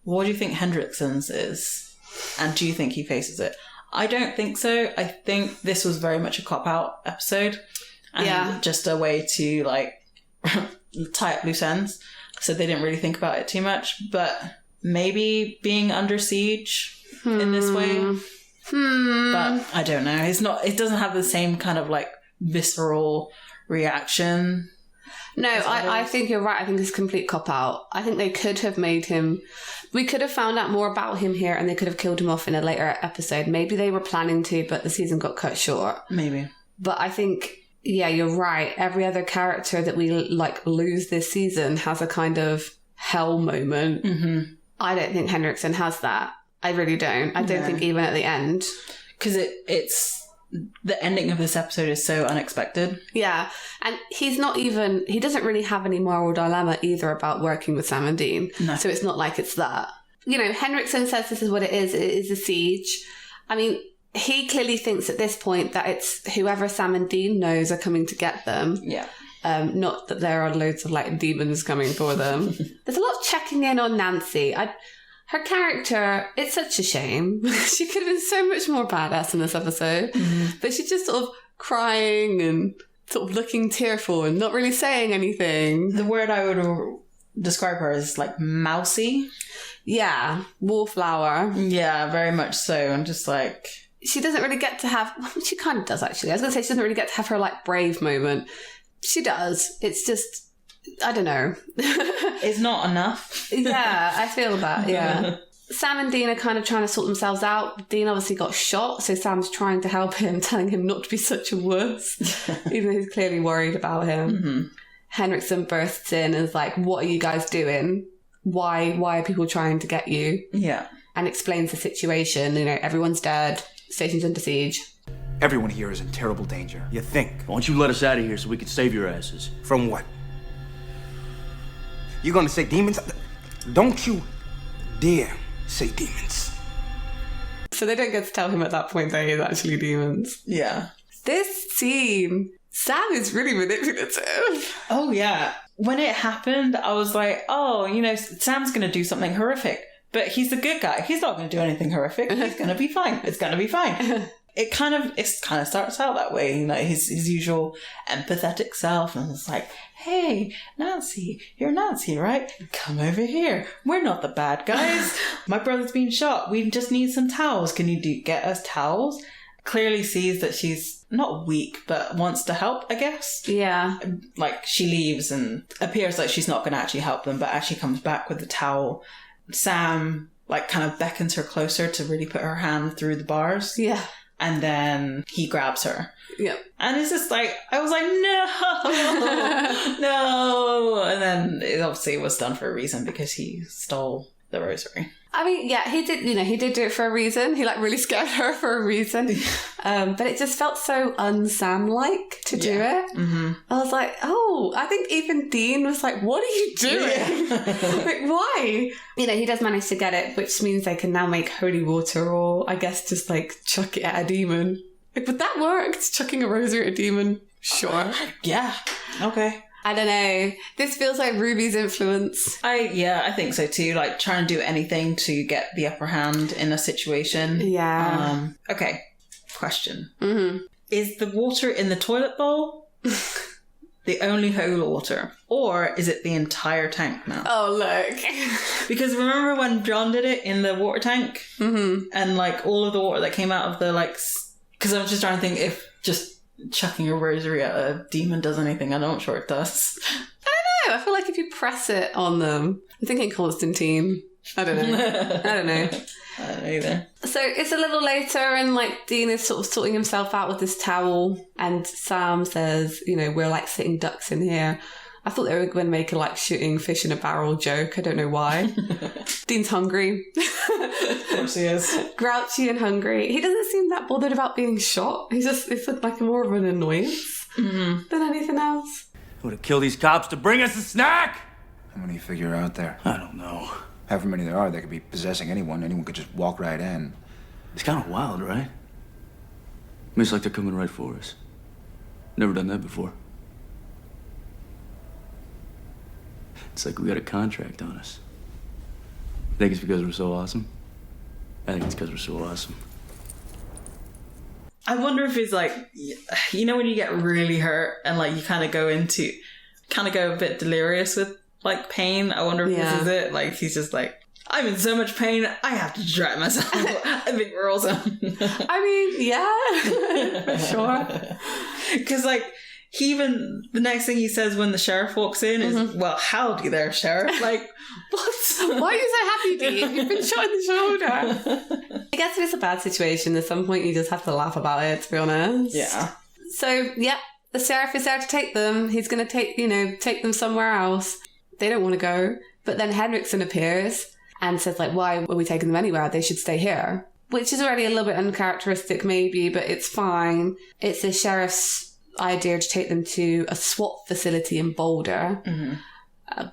What do you think Henriksen's is? And do you think he faces it? I don't think so. I think this was very much a cop-out episode. And just a way to, like, tie up loose ends, so they didn't really think about it too much. But maybe being under siege in this way. But I don't know. It doesn't have the same kind of like visceral reaction. No, I think you're right. I think it's a complete cop out. I think they could have made him. We could have found out more about him here, and they could have killed him off in a later episode. Maybe they were planning to, but the season got cut short. Maybe. But I think. Yeah, you're right. Every other character that we like lose this season has a kind of hell moment. Mm-hmm. I don't think Henriksen has that. I really don't. I don't think even at the end. Because it's the ending of this episode is so unexpected. Yeah. And he doesn't really have any moral dilemma either about working with Sam and Dean. No. So it's not like it's that. You know, Henriksen says this is what it is. It is a siege. I mean... He clearly thinks at this point that it's whoever Sam and Dean knows are coming to get them. Yeah. Not that there are loads of like demons coming for them. There's a lot of checking in on Nancy. Her character, it's such a shame. She could have been so much more badass in this episode. But she's just sort of crying and sort of looking tearful and not really saying anything. The word I would describe her as like mousy. Yeah, wallflower. Yeah, very much so. I'm just like... She doesn't really get to have... Well, she kind of does, actually. I was going to say she doesn't really get to have her, like, brave moment. She does. It's just... I don't know. It's not enough. Yeah, I feel that, yeah. Sam and Dean are kind of trying to sort themselves out. Dean obviously got shot, so Sam's trying to help him, telling him not to be such a wuss, even though he's clearly worried about him. Henriksen bursts in and is like, what are you guys doing? Why are people trying to get you? Yeah. And explains the situation. You know, everyone's dead. Station's under siege. Everyone here is in terrible danger. You think? Why don't you let us out of here so we can save your asses? From what? You gonna say demons? Don't you dare say demons. So they don't get to tell him at that point that he's actually demons. Yeah. This scene, Sam is really manipulative. Oh, yeah. When it happened, I was like, oh, you know, Sam's going to do something horrific. But he's the good guy. He's not going to do anything horrific. He's going to be fine. It's going to be fine. It kind of starts out that way, you know, his usual empathetic self. And it's like, hey, Nancy, you're Nancy, right? Come over here. We're not the bad guys. My brother's been shot. We just need some towels. Can you get us towels? Clearly sees that she's not weak, but wants to help, I guess. Yeah. Like, she leaves and appears like she's not going to actually help them, but as she comes back with the towel, Sam, like, kind of beckons her closer to really put her hand through the bars. Yeah. And then he grabs her. Yep. And it's just like, I was like, no, no. And then it obviously was done for a reason because he stole the rosary. I mean, yeah, he did do it for a reason. He, like, really scared her for a reason. But it just felt so un-Sam-like to do it. Mm-hmm. I was like, oh, I think even Dean was like, what are you doing? Yeah. Like, why? You know, he does manage to get it, which means they can now make holy water or, I guess, just, like, chuck it at a demon. Like, would that work? Chucking a rosary at a demon? Sure. Yeah. Okay. I don't know. This feels like Ruby's influence. I think so too. Like trying to do anything to get the upper hand in a situation. Yeah. Okay. Question. Mm-hmm. Is the water in the toilet bowl the only holy water? Or is it the entire tank now? Oh, look. Because remember when John did it in the water tank? Mm-hmm. And like all of the water that came out of the like... Because I was just trying to think if just... chucking a rosary at a demon does anything. I'm not sure it does. I don't know. I feel like if you press it on them, I'm thinking Constantine. I don't know. I don't know either. So it's a little later and like Dean is sort of sorting himself out with this towel and Sam says, you know, we're like sitting ducks in here. I thought they were going to make a like shooting fish in a barrel joke. I don't know why. Dean's hungry. Of course he is. Grouchy and hungry. He doesn't seem that bothered about being shot. It's like more of an annoyance than anything else. Would have killed these cops to bring us a snack! How many figure are out there? I don't know. However many there are, they could be possessing anyone. Anyone could just walk right in. It's kind of wild, right? I mean, it's like they're coming right for us. Never done that before. It's like we got a contract on us. I think it's because we're so awesome. I think it's because we're so awesome. I wonder if it's like, you know when you get really hurt and like you kind of go a bit delirious with like pain? I wonder if this is it. Like he's just like, I'm in so much pain, I have to distract myself. I think we're awesome. I mean, yeah, for sure. Because like, the next thing he says when the sheriff walks in is, well, howdy there, sheriff. Like, what? Why are you so happy, Dean? You've been shot in the shoulder. I guess if it's a bad situation, at some point you just have to laugh about it, to be honest. Yeah. So, yeah, the sheriff is there to take them. He's going to take them somewhere else. They don't want to go. But then Henriksen appears and says, like, why are we taking them anywhere? They should stay here. Which is already a little bit uncharacteristic, maybe, but it's fine. It's the sheriff's idea to take them to a SWAT facility in Boulder,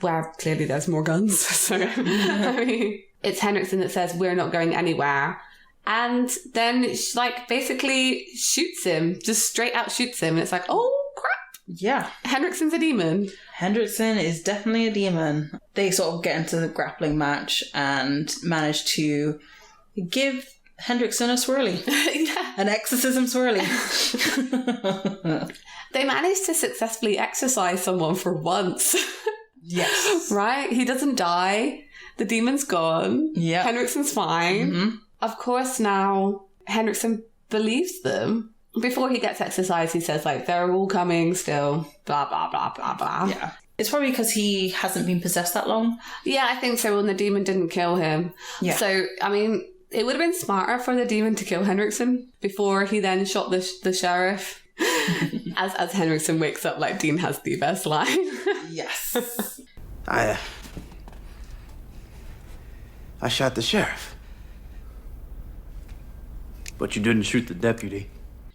where clearly there's more guns. So, I mean, it's Henriksen that says, we're not going anywhere. And then, like, basically shoots him, just straight out shoots him. And it's like, oh, crap. Yeah. Henriksen's a demon. Hendrickson is definitely a demon. They sort of get into the grappling match and manage to give Hendrickson a swirly. Yeah. An exorcism swirly. They managed to successfully exorcise someone for once. Yes. Right? He doesn't die. The demon's gone. Yeah. Henriksen's fine. Mm-hmm. Of course, now Henriksen believes them. Before he gets exorcised, he says, like, they're all coming still. Blah, blah, blah, blah, blah. Yeah. It's probably because he hasn't been possessed that long. Yeah, I think so. And the demon didn't kill him. Yeah. So, I mean, it would have been smarter for the demon to kill Henriksen before he then shot the sheriff. as Henriksen wakes up, like, Dean has the best line. Yes. I shot the sheriff. But you didn't shoot the deputy.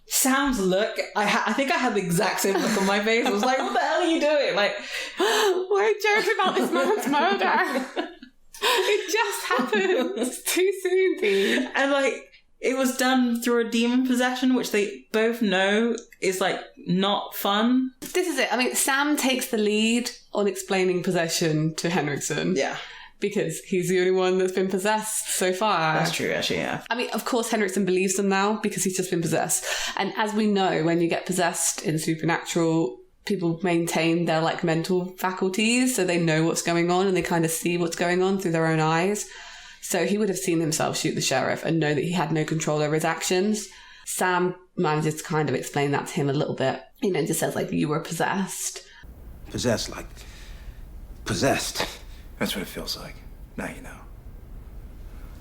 Sam's look, I think I had the exact same look on my face. I was like, what the hell are you doing? Like, we're joking about this man's murder. It just happened. It's too soon, Dean. and like, it was done through a demon possession, which they both know is like not fun. This is it. I mean, Sam takes the lead on explaining possession to Henriksen. Yeah. Because he's the only one that's been possessed so far. That's true, actually, yeah. I mean, of course, Henriksen believes them now because he's just been possessed. And as we know, when you get possessed in Supernatural, people maintain their, like, mental faculties, so they know what's going on and they kind of see what's going on through their own eyes. So he would have seen himself shoot the sheriff and know that he had no control over his actions. Sam manages to kind of explain that to him a little bit. You know, just says, like, you were possessed. Possessed, like... Possessed. That's what it feels like. Now you know.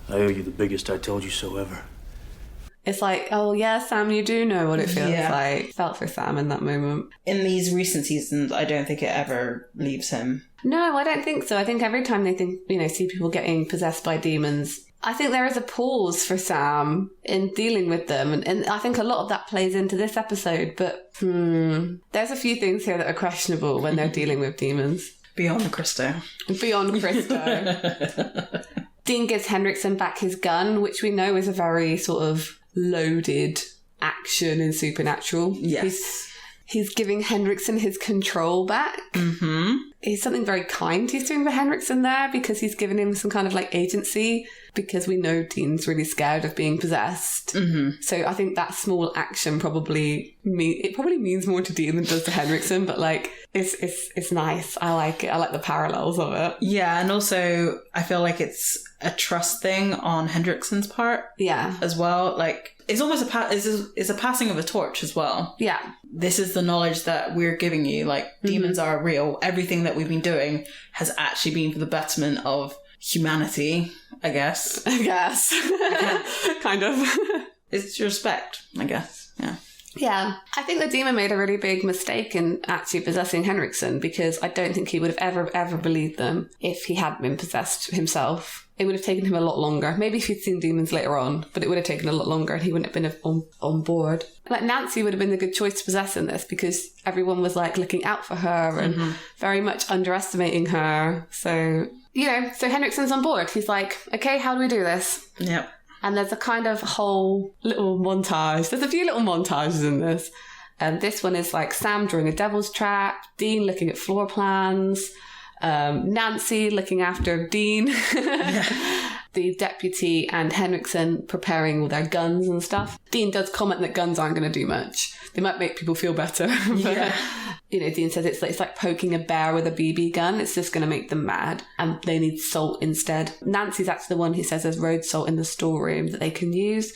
I owe you the biggest I told you so ever. It's like, oh yeah, Sam, you do know what it feels Yeah. like. Felt for Sam in that moment. In these recent seasons, I don't think it ever leaves him. No, I don't think so. I think every time they think, you know, see people getting possessed by demons, I think there is a pause for Sam in dealing with them. And I think a lot of that plays into this episode. But there's a few things here that are questionable when they're dealing with demons. Beyond Christo. Beyond Christo. Dean gives Henriksen back his gun, which we know is a very sort of loaded action in Supernatural. Yes. He's giving Henriksen his control back. Mm-hmm. It's something very kind he's doing for Henriksen there because he's given him some kind of like agency because we know Dean's really scared of being possessed. Mm-hmm. So I think that small action probably means more to Dean than it does to Henriksen, but like it's nice. I like it. I like the parallels of it. Yeah, and also I feel like it's a trust thing on Hendricksen's part. Yeah. As well. Like it's almost it's a passing of a torch as well. Yeah. This is the knowledge that we're giving you. Like, demons are real. Everything that we've been doing has actually been for the betterment of humanity, I guess. Kind of. It's respect, I guess. Yeah. Yeah. I think the demon made a really big mistake in actually possessing Henriksen because I don't think he would have ever believed them if he hadn't been possessed himself. It would have taken him a lot longer. Maybe if he'd seen demons later on, but it would have taken a lot longer and he wouldn't have been on board. Like Nancy would have been the good choice to possess in this because everyone was like looking out for her and very much underestimating her. So, you know, so Henriksen's on board. He's like, okay, how do we do this? Yep. And there's a kind of whole little montage. There's a few little montages in this. And this one is like Sam drawing a devil's trap, Dean looking at floor plans, Nancy looking after Dean, the deputy and Henriksen preparing all their guns and stuff. Dean does comment that guns aren't going to do much. They might make people feel better. But, you know, Dean says it's like poking a bear with a BB gun. It's just going to make them mad. And they need salt instead. Nancy's actually the one who says there's road salt in the storeroom that they can use.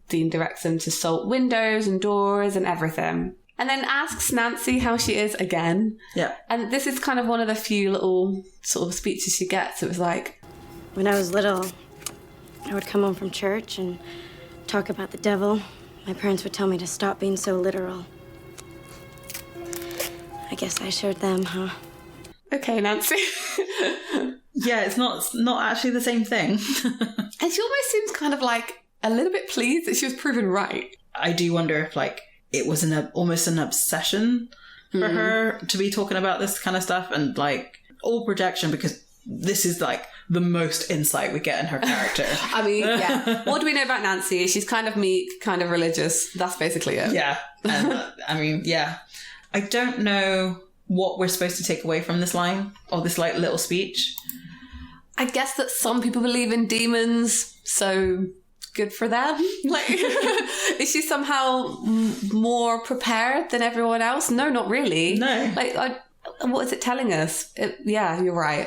Dean directs them to salt windows and doors and everything. And then asks Nancy how she is again. Yeah. And this is kind of one of the few little sort of speeches she gets. It was like, when I was little, I would come home from church and talk about the devil. My parents would tell me to stop being so literal. I guess I showed them, huh? okay, Nancy. Yeah, it's not actually the same thing. And she almost seems kind of like a little bit pleased that she was proven right. I do wonder if like it was almost an obsession for her to be talking about this kind of stuff and like all projection because this is like the most insight we get in her character. I mean, yeah. What do we know about Nancy? She's kind of meek, kind of religious. That's basically it. Yeah. And, I mean, yeah. I don't know what we're supposed to take away from this line or this like little speech. I guess that some people believe in demons, so good for them. Like, is she somehow more prepared than everyone else? No, not really. No. Like, what is it telling us? Yeah, you're right.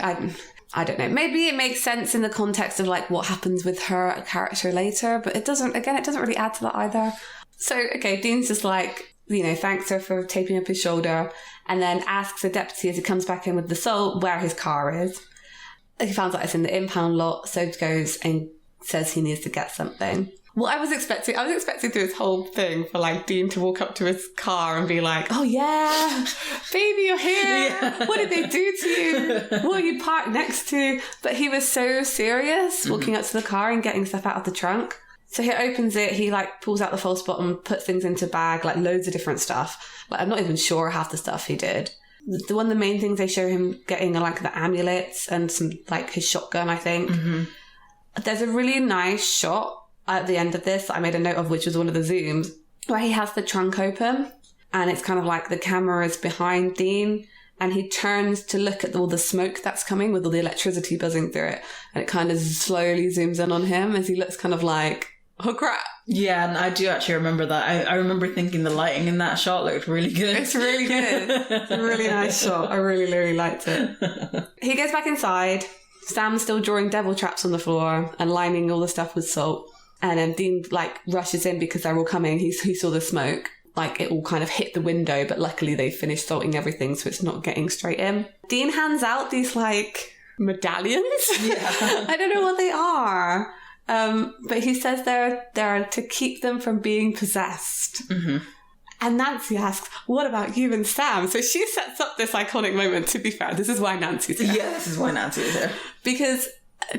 I don't know. Maybe it makes sense in the context of like what happens with her character later, but it doesn't really add to that either. So, okay, Dean's just like, thanks her for taping up his shoulder, and then asks the deputy as he comes back in with the salt where his car is. He finds out it's in the impound lot, so goes and says he needs to get something. What I was expecting through this whole thing for like Dean to walk up to his car and be like, oh yeah, baby, you're here. Yeah. What did they do to you? What are you parked next to? But he was so serious walking up to the car and getting stuff out of the trunk. So he opens it, he like pulls out the false bottom, puts things into a bag, like loads of different stuff. Like I'm not even sure half the stuff he did. The main things they show him getting are like the amulets and some like his shotgun, I think. Mm-hmm. There's a really nice shot at the end of this that I made a note of, which was one of the zooms, where he has the trunk open and it's kind of like the camera is behind Dean and he turns to look at all the smoke that's coming with all the electricity buzzing through it, and it kind of slowly zooms in on him as he looks kind of like, oh crap. Yeah, and I do actually remember that. I remember thinking the lighting in that shot looked really good. It's really good. It's a really nice shot. I really, really liked it. He goes back inside. Sam's still drawing devil traps on the floor and lining all the stuff with salt. And then Dean like rushes in because they're all coming. He saw the smoke. Like it all kind of hit the window, but luckily they finished salting everything so it's not getting straight in. Dean hands out these like medallions. Yeah. I don't know what they are. But he says they're to keep them from being possessed. Mm-hmm. And Nancy asks, what about you and Sam? So she sets up this iconic moment, to be fair. This is why Nancy's here. Yeah, this is why Nancy is here. Because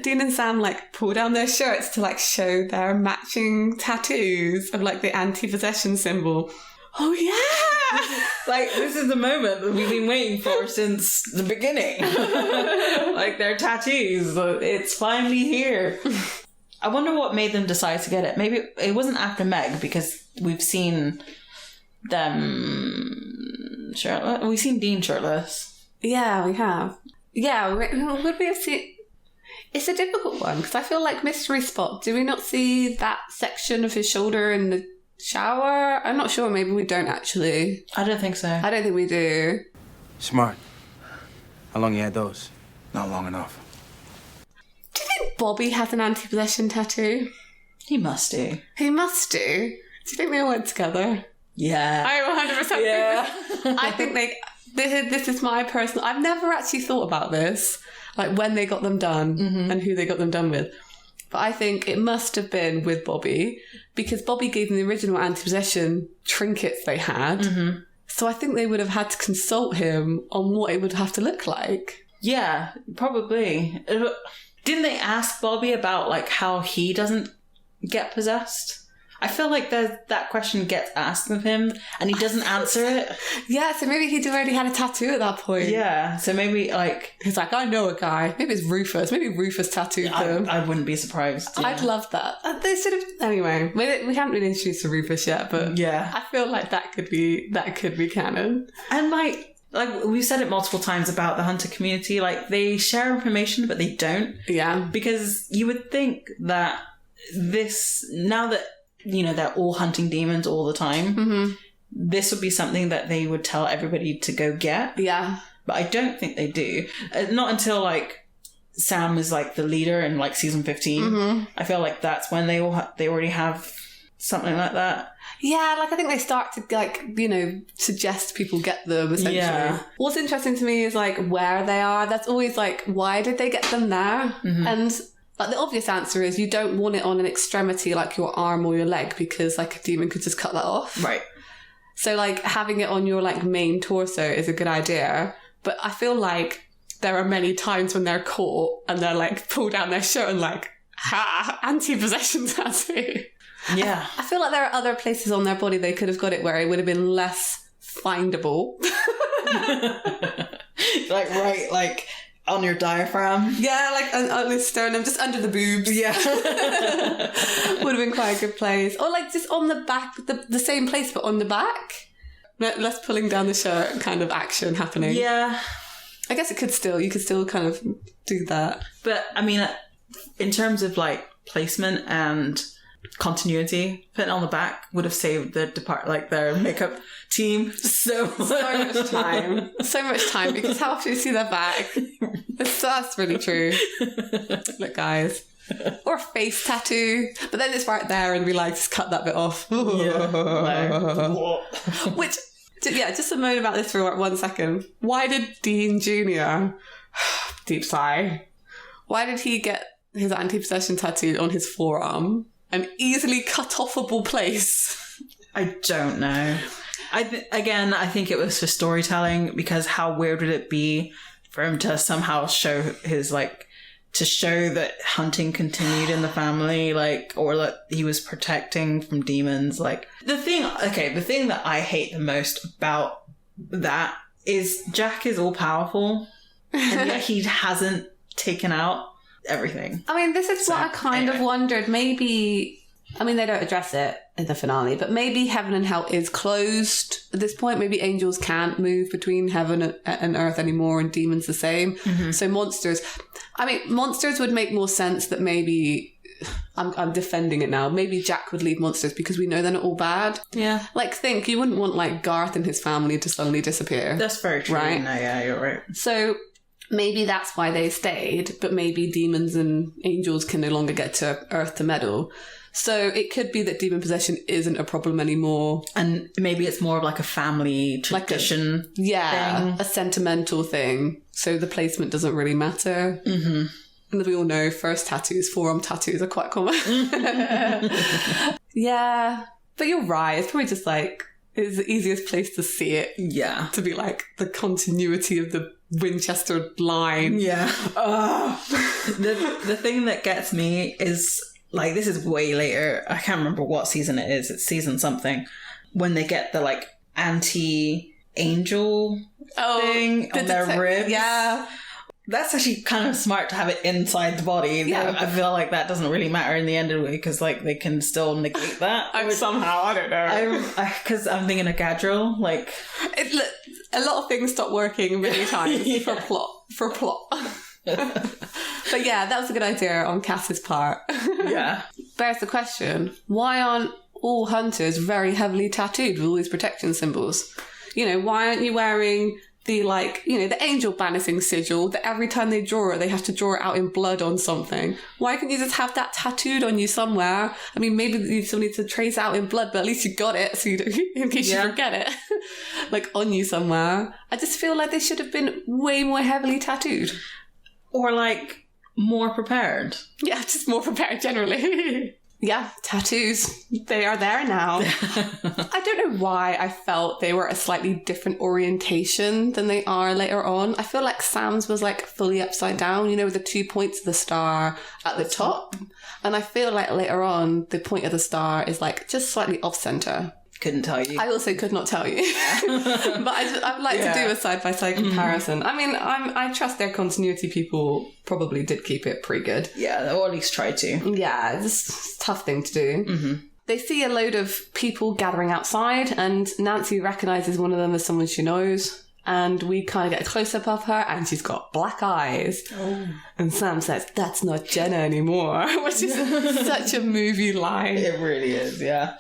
Dean and Sam like pull down their shirts to like show their matching tattoos of like the anti-possession symbol. Oh yeah! Like this is the moment that we've been waiting for since the beginning. Like their tattoos, it's finally here. I wonder what made them decide to get it. Maybe it wasn't after Meg, because we've seen them shirtless. We've seen Dean shirtless. Yeah, we have. Yeah, would we have seen... It's a difficult one, because I feel like Mystery Spot, do we not see that section of his shoulder in the shower? I'm not sure, maybe we don't actually. I don't think so. I don't think we do. Smart. How long you had those? Not long enough. Do you think Bobby has an anti-possession tattoo? He must do. He must do. Do you think they all went together? Yeah. I 100% think yeah. I think this is my personal... I've never actually thought about this, like when they got them done and who they got them done with. But I think it must have been with Bobby, because Bobby gave them the original anti-possession trinkets they had. Mm-hmm. So I think they would have had to consult him on what it would have to look like. Yeah, probably. Didn't they ask Bobby about like how he doesn't get possessed? I feel like that question gets asked of him and he doesn't answer it. Yeah, so maybe he'd already had a tattoo at that point. Yeah, so maybe like... He's like, I know a guy. Maybe it's Rufus. Maybe Rufus tattooed him. I wouldn't be surprised. Yeah. I'd love that. They should have... Anyway, we haven't been introduced to Rufus yet, but yeah, I feel like that could be canon. And like we've said it multiple times about the hunter community, like they share information, but they don't. Yeah. Because you would think that this, now that, they're all hunting demons all the time, this would be something that they would tell everybody to go get. Yeah. But I don't think they do. Not until like Sam is like the leader in like season 15. I feel like that's when they already have something like that. Yeah, like I think they start to like, suggest people get them essentially. Yeah. What's interesting to me is like where they are. That's always like, why did they get them there? And like the obvious answer is you don't want it on an extremity like your arm or your leg, because like a demon could just cut that off. Right. So like having it on your like main torso is a good idea. But I feel like there are many times when they're caught and they're like pull down their shirt and like, ha, anti-possession tattoo. Yeah. I feel like there are other places on their body they could have got it where it would have been less findable. like on your diaphragm. Yeah, like on the sternum, just under the boobs. Yeah. Would have been quite a good place. Or like just on the back, the same place but on the back. Less pulling down the shirt kind of action happening. Yeah. I guess you could still kind of do that. But, I mean, in terms of, like, placement and continuity, putting it on the back would have saved their makeup team so much time. So much time, because how often you see their back? That's really true. Look, guys. Or a face tattoo. But then it's right there and we like, just cut that bit off. Which... Yeah, just a moan about this for 1 second. Why did Dean Jr. deep sigh? Why did he get his anti-possession tattooed on his forearm? An easily cut-offable place. I don't know. I think it was for storytelling, because how weird would it be for him to somehow show his, like, to show that hunting continued in the family, like, or that he was protecting from demons. Like, the thing that I hate the most about that is Jack is all powerful, and yet he hasn't taken out everything. I mean, this is what I kind of wondered. Maybe, I mean, they don't address it in the finale, but maybe heaven and hell is closed at this point. Maybe angels can't move between heaven and earth anymore, and demons the same. Mm-hmm. So monsters would make more sense. That maybe I'm defending it now. Maybe Jack would leave monsters because we know they're not all bad. Yeah. Like, you wouldn't want, like, Garth and his family to suddenly disappear. That's very true. Right? No, yeah, you're right. So maybe that's why they stayed, but maybe demons and angels can no longer get to Earth to meddle. So it could be that demon possession isn't a problem anymore. And maybe it's more of like a family tradition thing. A sentimental thing. So the placement doesn't really matter. Mm-hmm. And as we all know, forearm tattoos are quite common. Yeah. But you're right. It's probably just like, it's the easiest place to see it. Yeah. To be like the continuity of the Winchester line. Yeah. The thing that gets me is, like, this is way later. I can't remember what season it is. It's season something. When they get the, like, anti-angel thing on their ribs. Yeah. That's actually kind of smart to have it inside the body. Yeah. I feel like that doesn't really matter in the end of the way, because, like, they can still negate that. Somehow, I don't know. Because I'm thinking of Gadriel, like... a lot of things stop working many times for plot. But yeah, that was a good idea on Cass's part. Yeah. Bears the question, why aren't all hunters very heavily tattooed with all these protection symbols? You know, why aren't you wearing the, like, you know, the angel balancing sigil that every time they draw it, they have to draw it out in blood on something? Why can't you just have that tattooed on you somewhere? I mean, maybe you still need to trace out in blood, but at least you got it, so you don't, in case you forget it, like, on you somewhere. I just feel like they should have been way more heavily tattooed. Or, like, more prepared. Yeah, just more prepared generally. Yeah, tattoos. They are there now. I don't know why I felt they were a slightly different orientation than they are later on. I feel like Sam's was, like, fully upside down, you know, with the 2 points of the star at the top. And I feel like later on, the point of the star is, like, just slightly off-center. Couldn't tell you. I also could not tell you. But I would like to do a side-by-side comparison. I mean, I trust their continuity people probably did keep it pretty good. Yeah, or at least try to. Yeah, it's a tough thing to do. Mm-hmm. They see a load of people gathering outside, and Nancy recognises one of them as someone she knows. And we kind of get a close-up of her, and she's got black eyes. Oh. And Sam says, "That's not Jenna anymore," which is such a movie line. It really is, yeah.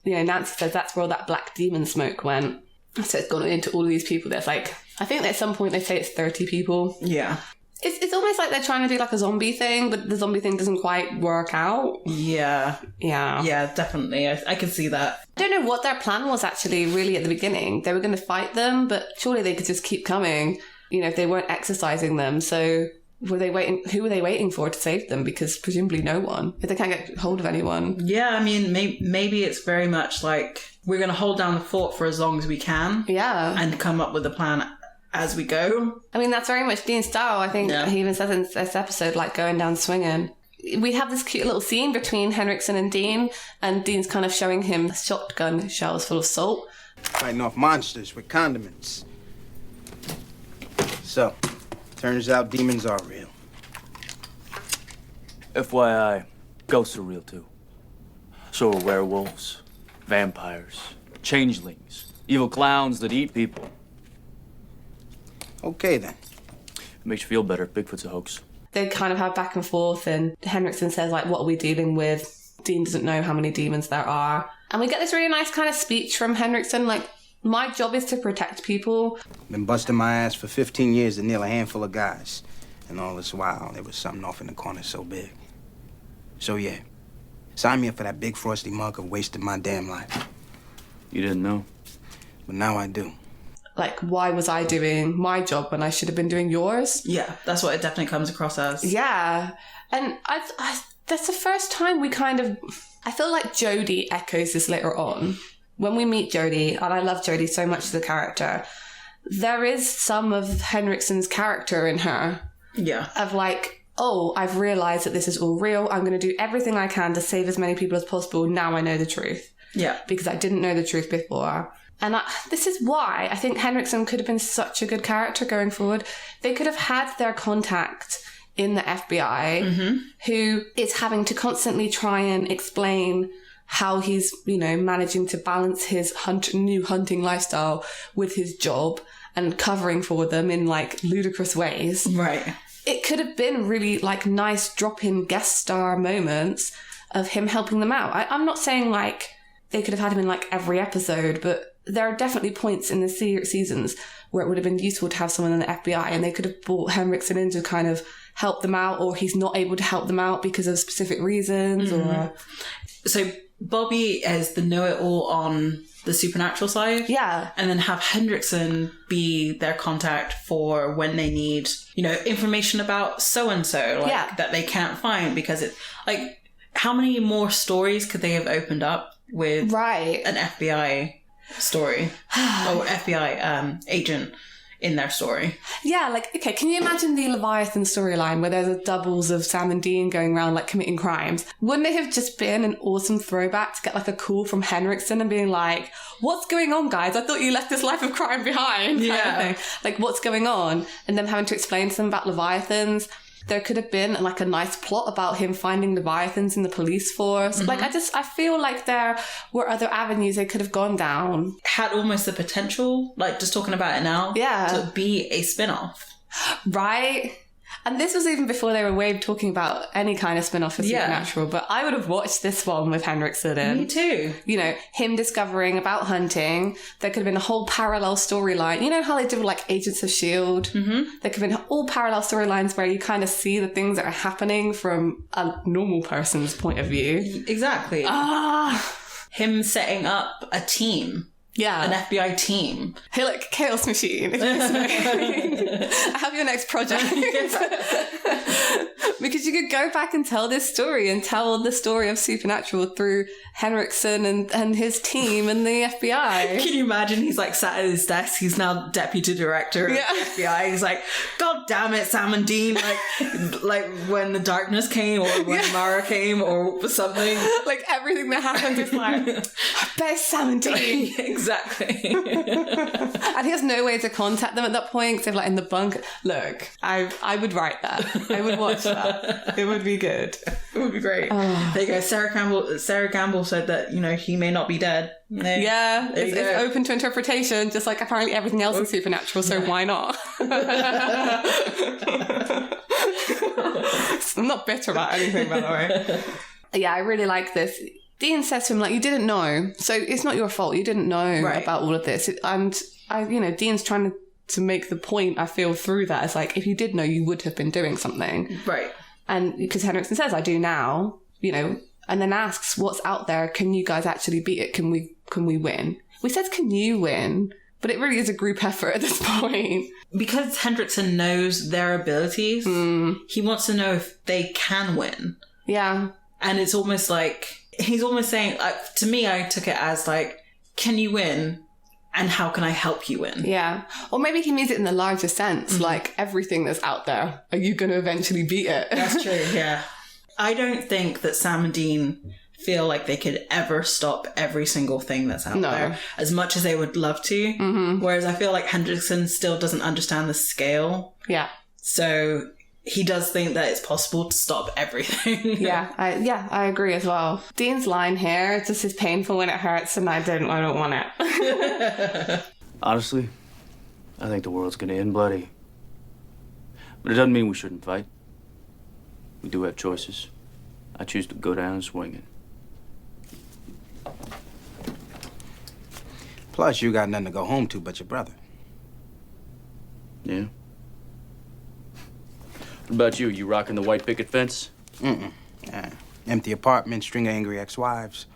You know, Nancy says that's where all that black demon smoke went. So it's gone into all of these people. There's, like, I think at some point they say it's 30 people. Yeah. It's almost like they're trying to do, like, a zombie thing, but the zombie thing doesn't quite work out. Yeah. Yeah. Yeah, definitely. I can see that. I don't know what their plan was, actually, really, at the beginning. They were going to fight them, but surely they could just keep coming, you know, if they weren't exercising them. So... who were they waiting for to save them? Because presumably no one. If they can't get hold of anyone. Yeah, I mean, maybe it's very much like, we're going to hold down the fort for as long as we can. Yeah. And come up with a plan as we go. I mean, that's very much Dean's style. I think he even says in this episode, like, going down swinging. We have this cute little scene between Henriksen and Dean's kind of showing him shotgun shells full of salt. Fighting off monsters with condiments. So... turns out demons are real. FYI, ghosts are real too. So are werewolves, vampires, changelings, Evil clowns that eat people. Okay, then. It makes you feel better. Bigfoot's a hoax. They kind of have back and forth, and Henriksen says, like, what are we dealing with? Dean doesn't know how many demons there are. And we get this really nice kind of speech from Henriksen, like, my job is to protect people. Been busting my ass for 15 years to nail a handful of guys. And all this while, there was something off in the corner so big. So, yeah. Sign me up for that big frosty mug of wasting my damn life. You didn't know? But now I do. Like, why was I doing my job when I should have been doing yours? Yeah, that's what it definitely comes across as. Yeah. And I that's the first time we kind of... I feel like Jodie echoes this later on. When we meet Jodie, and I love Jodie so much as a character, there is some of Henriksen's character in her. Yeah. Of like, oh, I've realised that this is all real. I'm going to do everything I can to save as many people as possible. Now I know the truth. Yeah. Because I didn't know the truth before. And this is why I think Henriksen could have been such a good character going forward. They could have had their contact in the FBI who is having to constantly try and explain how he's, you know, managing to balance his new hunting lifestyle with his job and covering for them in like ludicrous ways. Right. It could have been really like nice drop-in guest star moments of him helping them out. I'm not saying like they could have had him in like every episode, but there are definitely points in the seasons where it would have been useful to have someone in the FBI, and they could have brought Henriksen in to kind of help them out, or he's not able to help them out because of specific reasons. Or so Bobby is the know-it-all on the supernatural side. Yeah. And then have Henriksen be their contact for when they need, you know, information about so-and-so, like, that they can't find because it, like, how many more stories could they have opened up with an FBI story or FBI agent in their story? Yeah, like, okay, can you imagine the Leviathan storyline where there's a doubles of Sam and Dean going around like committing crimes? Wouldn't it have just been an awesome throwback to get like a call from Henriksen and being like, what's going on, guys? I thought you left this life of crime behind. Kind of thing. Like, what's going on? And them having to explain to them about Leviathans. There could have been like a nice plot about him finding Leviathans in the police force. Like, I feel like there were other avenues they could have gone down. Had almost the potential, like just talking about it now, to be a spin-off. Right? And this was even before they were talking about any kind of spin-off for Supernatural, but I would have watched this one with Henriksen in. Me too. You know, him discovering about hunting. There could have been a whole parallel storyline. You know how they did with like Agents of S.H.I.E.L.D.? There could have been all parallel storylines where you kind of see the things that are happening from a normal person's point of view. Exactly. Him setting up a team. Yeah. An FBI team. Hey, look, Chaos Machine. If you're listening, I have your next project. Because you could go back and tell this story and tell the story of Supernatural through Henriksen and his team and the FBI. Can you imagine? He's like sat at his desk. He's now deputy director of the FBI. He's like, God damn it, Sam and Dean. Like when the darkness came or when Mara came or something. Like everything that happens is like, best Sam and Dean. Exactly. And he has no way to contact them at that point because they're like in the bunk. Look, I would write that. I would watch that. It would be good. It would be great. There you go. Sarah Campbell said that, you know, he may not be dead. Yeah, it's open to interpretation, just like apparently everything else in Supernatural, so why not? I'm not bitter about anything, by the way. Yeah, I really like this. Dean says to him, like, you didn't know, so it's not your fault. You didn't know about all of this. And, Dean's trying to make the point, I feel, through that. It's like, if you did know, you would have been doing something. Right. And because Henriksen says, I do now, you know, and then asks, what's out there? Can you guys actually beat it? Can we win? We said, can you win? But it really is a group effort at this point. Because Henriksen knows their abilities, he wants to know if they can win. Yeah. And it's almost like, he's almost saying, to me, I took it as like, can you win? And how can I help you win? Yeah. Or maybe he means it in the larger sense, like everything that's out there, are you going to eventually beat it? That's true, yeah. I don't think that Sam and Dean feel like they could ever stop every single thing that's out there, as much as they would love to. Whereas I feel like Henriksen still doesn't understand the scale. Yeah. So he does think that it's possible to stop everything. Yeah, I agree as well. Dean's line here, it's just as painful when it hurts, and I don't want it. Honestly, I think the world's gonna end bloody. But it doesn't mean we shouldn't fight. We do have choices. I choose to go down swinging. Plus, you got nothing to go home to but your brother. Yeah. What about you? You rocking the white picket fence? Mm-mm. Empty apartment, string of angry ex-wives.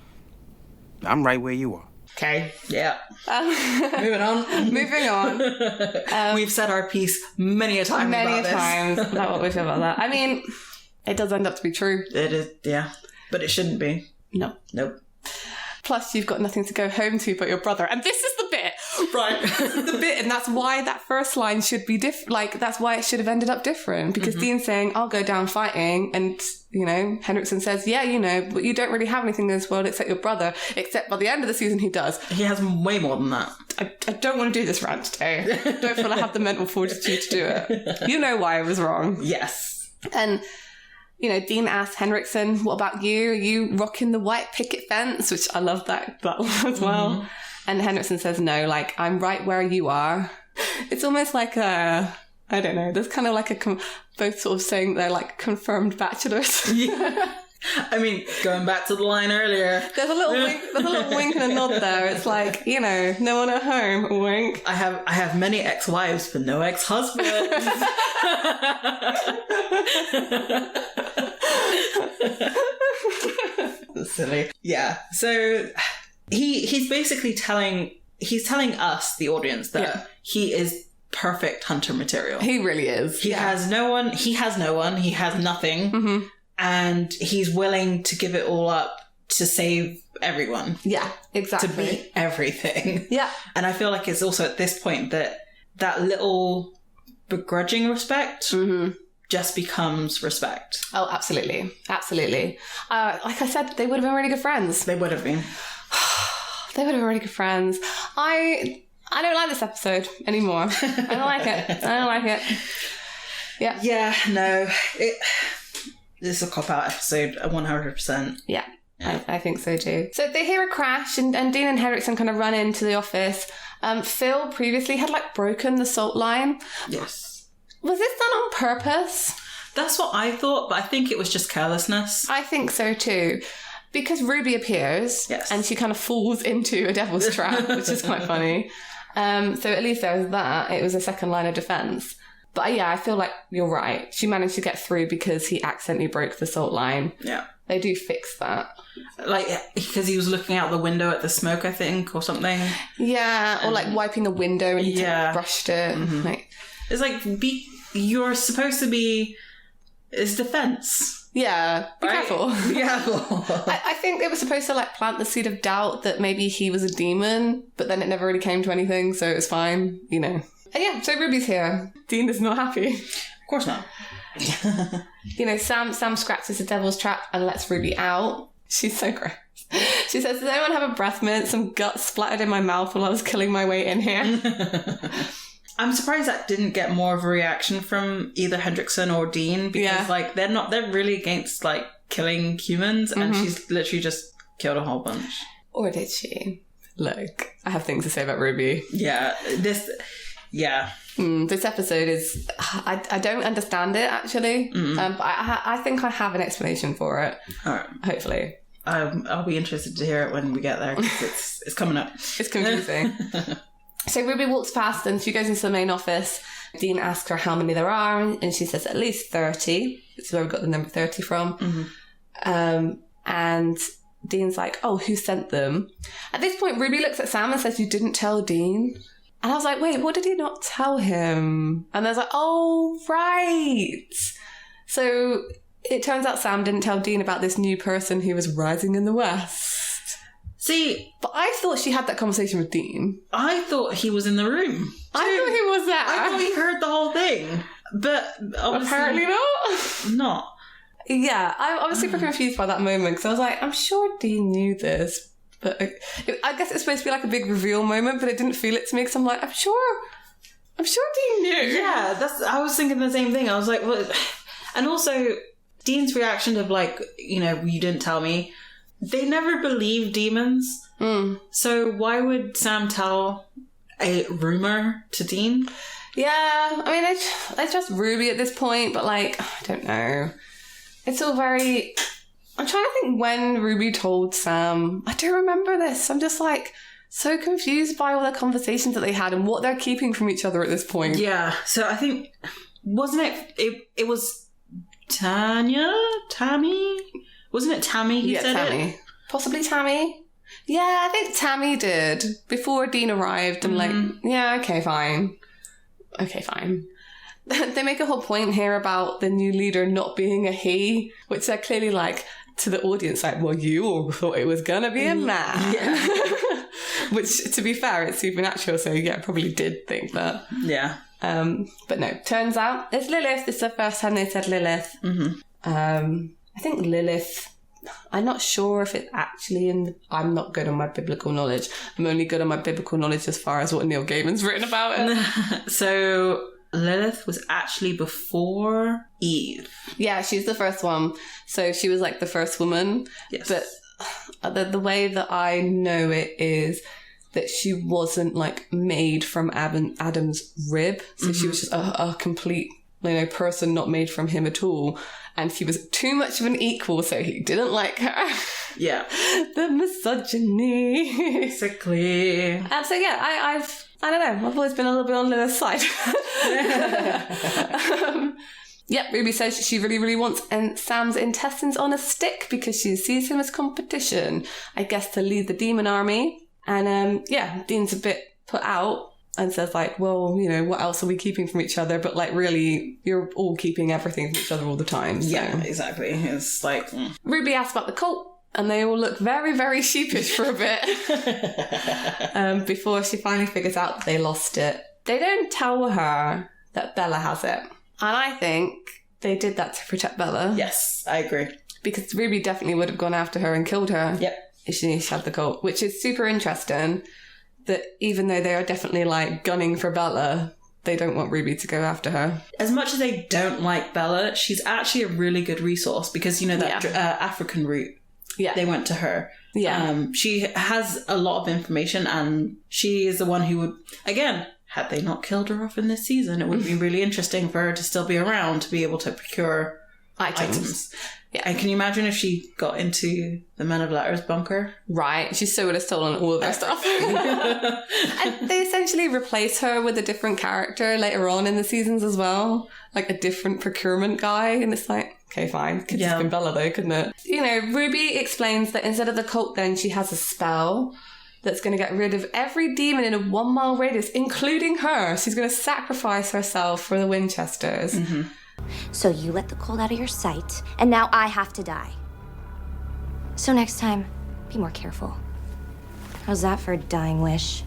I'm right where you are. Okay, yeah. Moving on. Moving on. We've said our piece many a time Many about this. times about what we feel about that. I mean, it does end up to be true. It is, yeah. But it shouldn't be. No. Nope. Plus, you've got nothing to go home to but your brother. And this is the bit. Right. The bit, and that's why that first line should be different. Like, that's why it should have ended up different. Because Dean's saying, I'll go down fighting. And, you know, Henriksen says, yeah, you know, but you don't really have anything in this world except your brother. Except by the end of the season, he does. He has way more than that. I don't want to do this rant today. I don't feel I have the mental fortitude to do it. You know why I was wrong. Yes. And, you know, Dean asked Henriksen, what about you? Are you rocking the white picket fence? Which I love that as well. And Henriksen says, no, like, I'm right where you are. It's almost like I don't know, there's kind of like both sort of saying they're like confirmed bachelors. Yeah. I mean, going back to the line earlier. There's a little wink and a nod there. It's like, you know, no one at home, wink. I have many ex-wives, but no ex-husbands. Silly. Yeah. So he's basically telling us, the audience, that he is perfect hunter material. He really is. He has no one. He has nothing. Mm-hmm. And he's willing to give it all up to save everyone. Yeah, exactly. To beat everything. Yeah. And I feel like it's also at this point that little begrudging respect just becomes respect. Oh, absolutely. Absolutely. Like I said, they would have been really good friends. They would have been. They would have been really good friends. I don't like this episode anymore. I don't like it. Yeah. Yeah, no. This is a cop-out episode, 100%. Yeah. I think so too. So they hear a crash and Dean and Henriksen kind of run into the office. Phil previously had like broken the salt line. Yes. Was this done on purpose? That's what I thought, but I think it was just carelessness. I think so too. Because Ruby appears and she kind of falls into a devil's trap, which is quite funny. So at least there was that. It was a second line of defense. But yeah, I feel like you're right. She managed to get through because he accidentally broke the salt line. Yeah. They do fix that. Like, because he was looking out the window at the smoke, I think, or something. Yeah, or like wiping the window and he brushed it. Mm-hmm. Like, it's like, you're supposed to be... It's defense. Yeah, be careful. Be careful. I think they were supposed to like plant the seed of doubt that maybe he was a demon, but then it never really came to anything, so it was fine, you know. And yeah, so Ruby's here. Dean is not happy. Of course not. You know, Sam scratches the devil's trap and lets Ruby out. She's so gross. She says, does anyone have a breath mint? Some guts splattered in my mouth while I was killing my way in here. I'm surprised that didn't get more of a reaction from either Henriksen or Dean, because like they're really against like killing humans, and she's literally just killed a whole bunch. Or did she? Look, I have things to say about Ruby. This episode is... I don't understand it, actually. But I think I have an explanation for it. All right. Hopefully. I'll be interested to hear it when we get there, because it's coming up. It's confusing. So Ruby walks past and she goes into the main office. Dean asks her how many there are, and she says at least 30. That's where we got the number 30 from. And Dean's like, oh, who sent them? At this point, Ruby looks at Sam and says, you didn't tell Dean? And I was like, wait, what did he not tell him? And I was like, oh, right. So it turns out Sam didn't tell Dean about this new person who was rising in the West. See, but I thought she had that conversation with Dean. I thought he was in the room. I thought he was there. I thought he heard the whole thing. But apparently not. Yeah, I was super confused by that moment because I was like, I'm sure Dean knew this. But I guess it's supposed to be like a big reveal moment, but it didn't feel it to me because I'm like, I'm sure I'm sure Dean knew. Yeah, I was thinking the same thing. I was like, well, and also Dean's reaction of like, you know, you didn't tell me. They never believe demons. So why would Sam tell a rumor to Dean? Yeah, I mean, I trust Ruby at this point, but like, I don't know. It's all very... I'm trying to think when Ruby told Sam. I don't remember this. I'm just like so confused by all the conversations that they had and what they're keeping from each other at this point. Yeah, so I think, wasn't it was Tammy? Wasn't it Tammy who said Tammy. it? Possibly Tammy. Yeah, I think Tammy did before Dean arrived and like, yeah, okay, fine. They make a whole point here about the new leader not being a he, which they're clearly like, to the audience, like, well, you all thought it was gonna be a man. Yeah. Which, to be fair, it's supernatural, so yeah, probably did think that. Yeah. But no, turns out it's Lilith. It's the first time they said Lilith. I think Lilith... I'm not sure if it's actually I'm not good on my biblical knowledge. I'm only good on my biblical knowledge as far as what Neil Gaiman's written about it. So Lilith was actually before Eve. Yeah, she's the first one. So she was like the first woman. Yes. But the way that I know it is that she wasn't like made from Adam's rib. So she was just a complete, person not made from him at all. And she was too much of an equal, so he didn't like her. Yeah. The misogyny. Basically. And so, yeah, I don't know. I've always been a little bit on Lilith's side. Yep, Ruby says she really, really wants Sam's intestines on a stick because she sees him as competition, I guess, to lead the demon army. And, Dean's a bit put out. And says, like, well, what else are we keeping from each other? But, like, really, you're all keeping everything from each other all the time. So. Yeah, exactly. It's like... Ruby asks about the cult, and they all look very, very sheepish for a bit. Before she finally figures out that they lost it. They don't tell her that Bella has it. And I think they did that to protect Bella. Yes, I agree. Because Ruby definitely would have gone after her and killed her. Yep. If she had the cult, which is super interesting. That even though they are definitely like gunning for Bella, they don't want Ruby to go after her. As much as they don't like Bella, she's actually a really good resource because that African route. Yeah, they went to her. Yeah, she has a lot of information, and she is the one who would, again, had they not killed her off in this season, it would be really interesting for her to still be around to be able to procure items. Yeah. And can you imagine if she got into the Men of Letters bunker? Right. She so would have stolen all of their stuff. And they essentially replace her with a different character later on in the seasons as well. Like a different procurement guy. And it's like, okay, fine. Could have been Bella though, couldn't it? Ruby explains that instead of the cult then, she has a spell that's going to get rid of every demon in a 1 mile radius, including her. She's going to sacrifice herself for the Winchesters. Mm-hmm. So you let the cold out of your sight, and now I have to die. So next time, be more careful. How's that for a dying wish?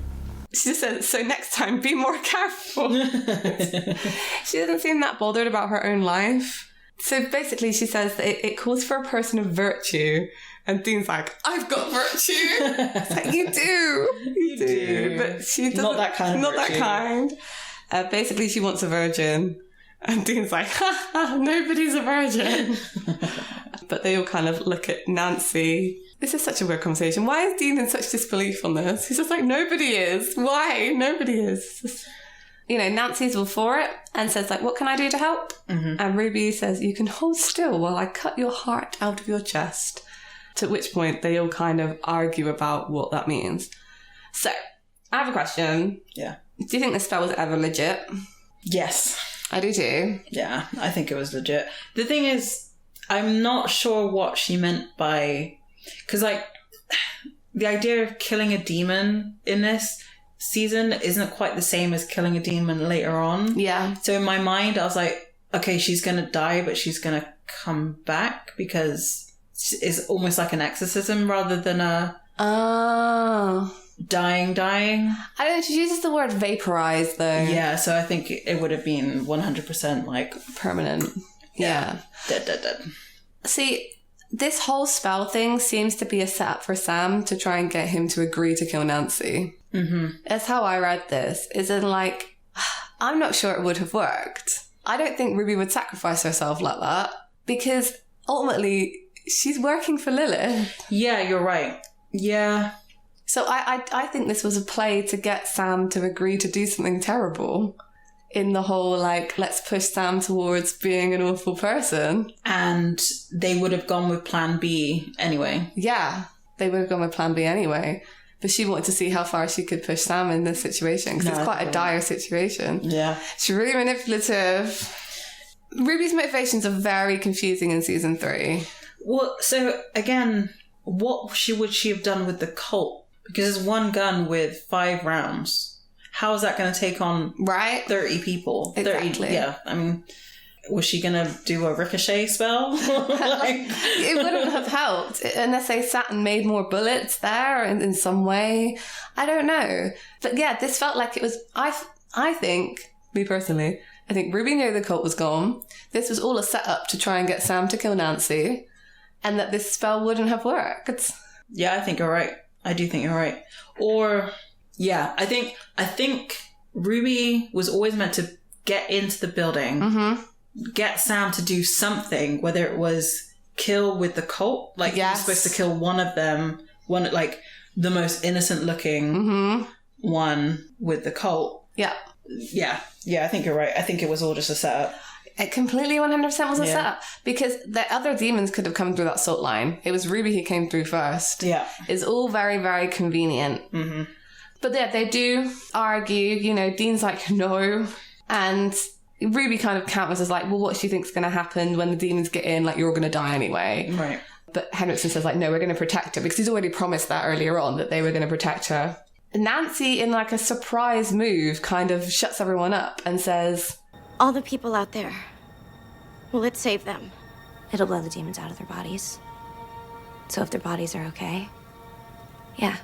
She just said, so next time, be more careful. She doesn't seem that bothered about her own life. So basically, she says that it calls for a person of virtue. And Dean's like, I've got virtue. It's like, you do. You do. But she doesn't. Not that kind of Not virtue. that kind. Basically, she wants a virgin. And Dean's like, ha ha, nobody's a virgin. But they all kind of look at Nancy. This is such a weird conversation. Why is Dean in such disbelief on this? He's just like, nobody is. Why? Nobody is. Nancy's all for it and says, like, what can I do to help? Mm-hmm. And Ruby says, you can hold still while I cut your heart out of your chest. To which point they all kind of argue about what that means. So, I have a question. Yeah. Do you think this spell was ever legit? Yes. I do too. Yeah, I think it was legit. The thing is, I'm not sure what she meant by... Because, like, the idea of killing a demon in this season isn't quite the same as killing a demon later on. Yeah. So in my mind, I was like, okay, she's going to die, but she's going to come back because it's almost like an exorcism rather than a... Oh... Dying. I don't know, she uses the word vaporize though. Yeah, so I think it would have been 100% like... Permanent. Yeah. Dead. See, this whole spell thing seems to be a setup for Sam to try and get him to agree to kill Nancy. Mm-hmm. That's how I read this. Is in like, I'm not sure it would have worked. I don't think Ruby would sacrifice herself like that because ultimately she's working for Lilith. Yeah, you're right. Yeah. So I think this was a play to get Sam to agree to do something terrible in the whole, like, let's push Sam towards being an awful person. And they would have gone with plan B anyway. Yeah, they would have gone with plan B anyway. But she wanted to see how far she could push Sam in this situation because it's quite a dire situation. Yeah. She's really manipulative. Ruby's motivations are very confusing in season 3. Well, so again, what would she have done with the cult? Because it's one gun with 5 rounds. How is that going to take on 30 people? Exactly. 30, yeah. I mean, was she going to do a ricochet spell? It wouldn't have helped unless they sat and made more bullets there in some way. I don't know. But yeah, this felt like it was... I think, me personally, I think Ruby knew the cult was gone. This was all a setup to try and get Sam to kill Nancy. And that this spell wouldn't have worked. Yeah, I think you're right. I do think you're right. Or, yeah, I think Ruby was always meant to get into the building, get Sam to do something, whether it was kill with the cult, like he was supposed to kill one of them, like the most innocent looking one with the cult. Yeah. Yeah, I think you're right. I think it was all just a setup. It completely 100% was a setup because the other demons could have come through that salt line. It was Ruby who came through first. Yeah. It's all very, very convenient. Mm-hmm. But yeah, they do argue, you know, Dean's like, no. And Ruby kind of counters as like, well, what she thinks is going to happen when the demons get in? Like, you're going to die anyway. Right. But Henriksen says like, no, we're going to protect her because he's already promised that earlier on that they were going to protect her. Nancy, in like a surprise move, kind of shuts everyone up and says... All the people out there. Will it save them? It'll blow the demons out of their bodies. So if their bodies are okay, yeah.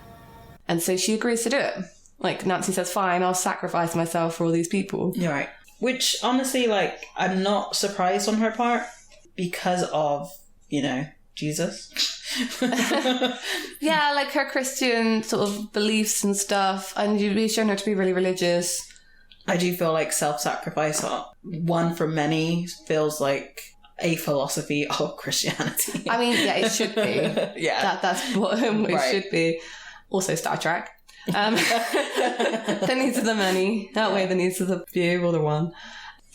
And so she agrees to do it. Like, Nancy says, fine, I'll sacrifice myself for all these people. You're right. Which, honestly, like, I'm not surprised on her part because of, you know, Jesus. Yeah, like her Christian sort of beliefs and stuff. And you've shown her to be really religious. I do feel like self-sacrifice, one for many, feels like a philosophy of Christianity. I mean, yeah, it should be. Yeah. That's what it should be. Also Star Trek. The needs of the many outweigh the needs of the few or the one.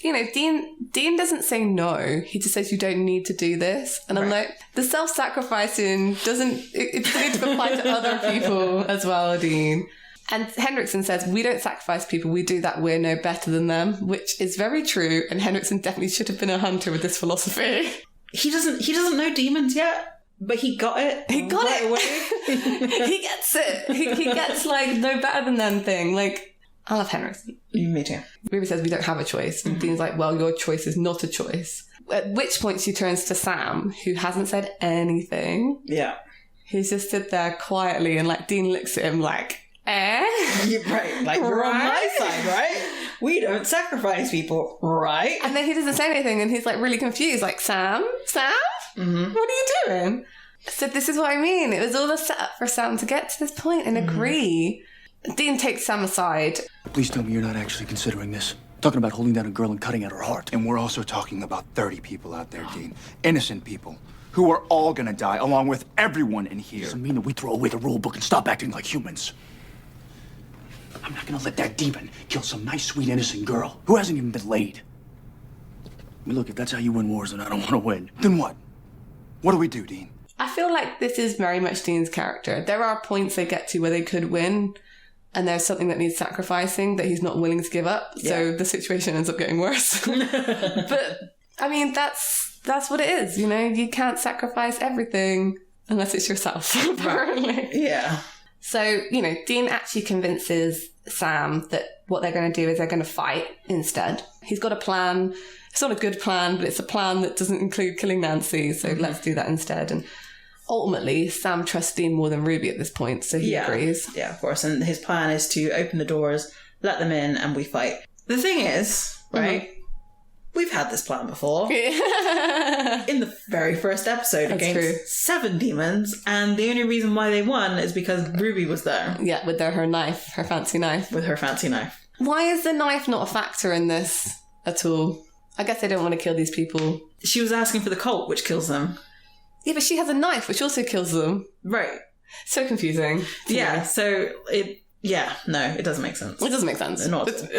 You know, Dean doesn't say no. He just says you don't need to do this. And I'm like, the self-sacrificing doesn't... It's need to apply to other people as well, Dean. And Henriksen says, we don't sacrifice people, we do that, we're no better than them, which is very true, and Henriksen definitely should have been a hunter with this philosophy. He doesn't know demons yet, but he got it. He got right it. Away. He gets it. He gets, like, no better than them thing. Like, I love Henriksen. Me too. Ruby says, we don't have a choice. And Dean's like, well, your choice is not a choice. At which point she turns to Sam, who hasn't said anything. Yeah. He's just stood there quietly, and, like, Dean looks at him like... Right, like you're on my side, right? We don't sacrifice people, right? And then he doesn't say anything and he's like really confused, like, Sam? What are you doing? So this is what I mean. It was all a setup for Sam to get to this point and agree. Dean takes Sam aside. Please tell me you're not actually considering this. Talking about holding down a girl and cutting at her heart. And we're also talking about 30 people out there, Dean. Innocent people. Who are all gonna die, along with everyone in here. Doesn't mean that we throw away the rule book and stop acting like humans. I'm not gonna let that demon kill some nice, sweet, innocent girl who hasn't even been laid. I mean, look, if that's how you win wars, then I don't want to win. Then what? What do we do, Dean? I feel like this is very much Dean's character. There are points they get to where they could win, and there's something that needs sacrificing that he's not willing to give up. Yeah. So the situation ends up getting worse. But, I mean, that's what it is, you know? You can't sacrifice everything unless it's yourself, apparently. Yeah. So, you know, Dean actually convinces Sam that what they're going to do is they're going to fight instead. He's got a plan. It's not a good plan, but it's a plan that doesn't include killing Nancy, so let's do that instead. And ultimately, Sam trusts Dean more than Ruby at this point, so he agrees. Yeah, of course. And his plan is to open the doors, let them in, and we fight. The thing is, right... We've had this plan before. In the very first episode against 7 demons, and the only reason why they won is because Ruby was there. Yeah, with her knife, her fancy knife. With her fancy knife. Why is the knife not a factor in this at all? I guess they don't want to kill these people. She was asking for the cult, which kills them. Yeah, but she has a knife, which also kills them. Right. So confusing. Yeah, so it doesn't make sense. It doesn't make sense. Not. It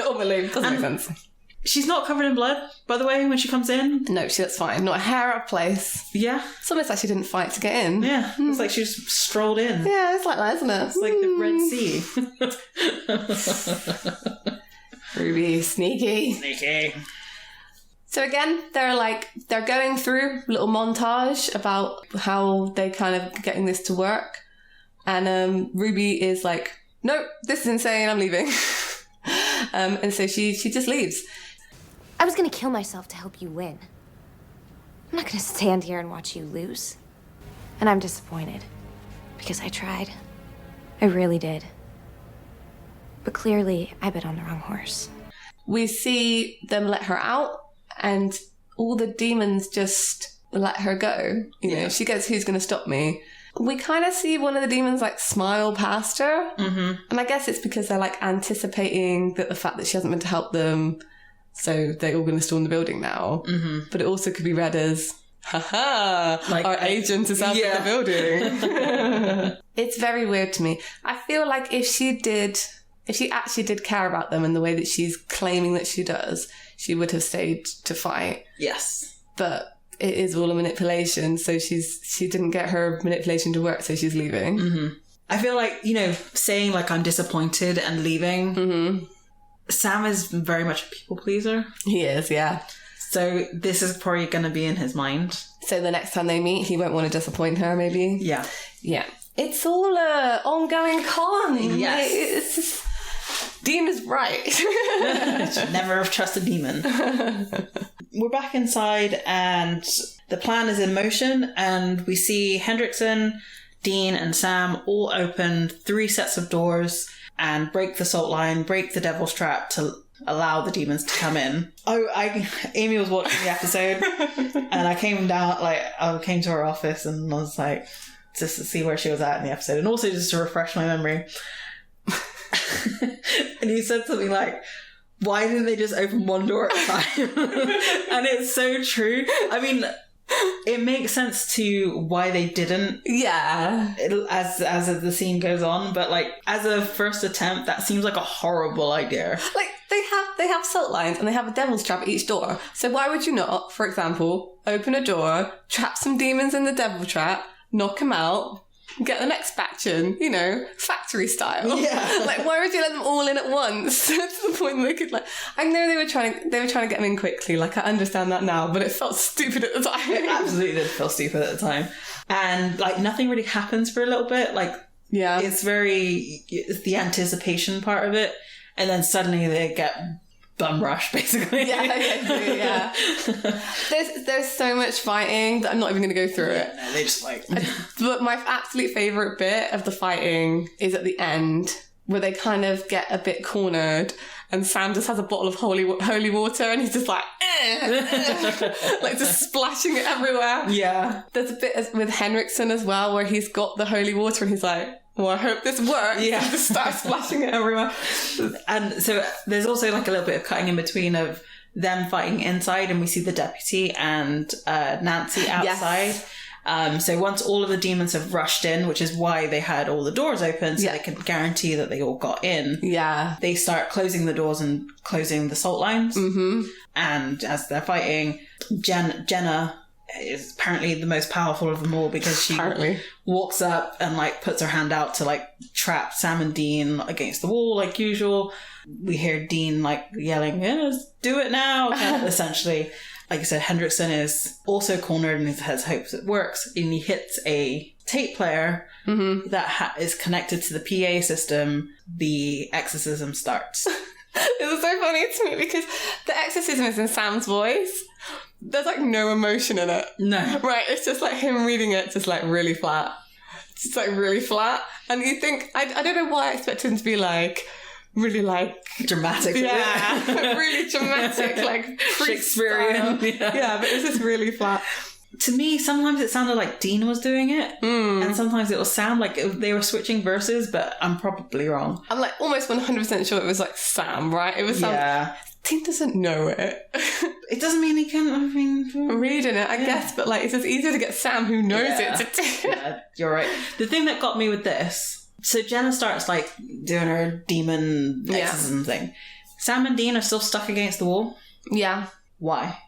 doesn't make sense. She's not covered in blood, by the way, when she comes in. No, that's fine. Not a hair out of place. Yeah. It's almost like she didn't fight to get in. Yeah. It's like she just strolled in. Yeah, it's like that, isn't it? It's like the Red Sea. Ruby, sneaky. Sneaky. So again, they're going through a little montage about how they kind of getting this to work. And Ruby is like, nope, this is insane, I'm leaving. And so she just leaves. I was gonna kill myself to help you win. I'm not gonna stand here and watch you lose. And I'm disappointed. Because I tried. I really did. But clearly, I bet on the wrong horse. We see them let her out, and all the demons just let her go. You know, she goes, who's gonna stop me? We kind of see one of the demons like smile past her. Mm-hmm. And I guess it's because they're like anticipating that the fact that she hasn't been to help them, so they're all going to storm the building now. Mm-hmm. But it also could be read as, haha, like, our agent is out of the building. It's very weird to me. I feel like if she actually did care about them in the way that she's claiming that she does, she would have stayed to fight. Yes. But it is all a manipulation, so she didn't get her manipulation to work, so she's leaving. Mm-hmm. I feel like, saying like I'm disappointed and leaving, mm-hmm. Sam is very much a people pleaser. He is, yeah. So this is probably going to be in his mind. So the next time they meet, he won't want to disappoint her, maybe? Yeah. Yeah. It's all a ongoing con. Yes. It's just... Dean is right. Should never have trusted Demon. We're back inside and the plan is in motion, and we see Hendrickson, Dean and Sam all open 3 sets of doors and break the salt line, break the devil's trap to allow the demons to come in. Amy was watching the episode and I came to her office and I was like, just to see where she was at in the episode, and also just to refresh my memory. And you said something like, why didn't they just open one door at a time? And it's so true. I mean, it makes sense to why they didn't. Yeah. As the scene goes on, but like as a first attempt, that seems like a horrible idea. Like they have salt lines and they have a devil's trap at each door. So why would you not, for example, open a door, trap some demons in the devil trap, knock them out, get the next batch in, factory style. Yeah. Like, why would you let them all in at once? To the point that they could, I know they were trying to get them in quickly. Like, I understand that now, but it felt stupid at the time. It absolutely did feel stupid at the time. And, nothing really happens for a little bit. Yeah. It's the anticipation part of it. And then suddenly they get bum rush, basically. Yeah. There's so much fighting that I'm not even going to go through it. No, they just But my absolute favourite bit of the fighting is at the end, where they kind of get a bit cornered and Sam just has a bottle of holy water and he's just just splashing it everywhere. Yeah. There's a bit with Henriksen as well where he's got the holy water and he's like, well, I hope this works. Yeah. And just starts splashing it everywhere. And so there's also a little bit of cutting in between of them fighting inside, and we see the deputy and Nancy outside. Yes. So once all of the demons have rushed in, which is why they had all the doors open, so they can guarantee that they all got in. Yeah. They start closing the doors and closing the salt lines. Mm-hmm. And as they're fighting, Jenna is apparently the most powerful of them all because she walks up and puts her hand out to trap Sam and Dean against the wall like usual. We hear Dean yelling, let's do it now, essentially. Like I said, Hendrickson is also cornered and has hopes it works, and he hits a tape player that is connected to the PA system. The exorcism starts. It was so funny to me because the exorcism is in Sam's voice. There's no emotion in it. No. Right, it's just him reading it, just really flat. Just really flat. And you think, I don't know why I expected him to be really dramatic. Yeah, really dramatic, Shakespearean. Yeah, but it's just really flat. to me, sometimes it sounded like Dean was doing it, and sometimes it will sound like they were switching verses, but I'm probably wrong. I'm like almost 100% sure it was like Sam, right? It was Sam. Yeah. Dean doesn't know it. It doesn't mean he can, I mean... Reading it, I guess, but like it's just easier to get Sam who knows it to do. Yeah, you're right. The thing that got me with this, so Jenna starts like doing her demon exorcism thing. Sam and Dean are still stuck against the wall. Yeah. Why?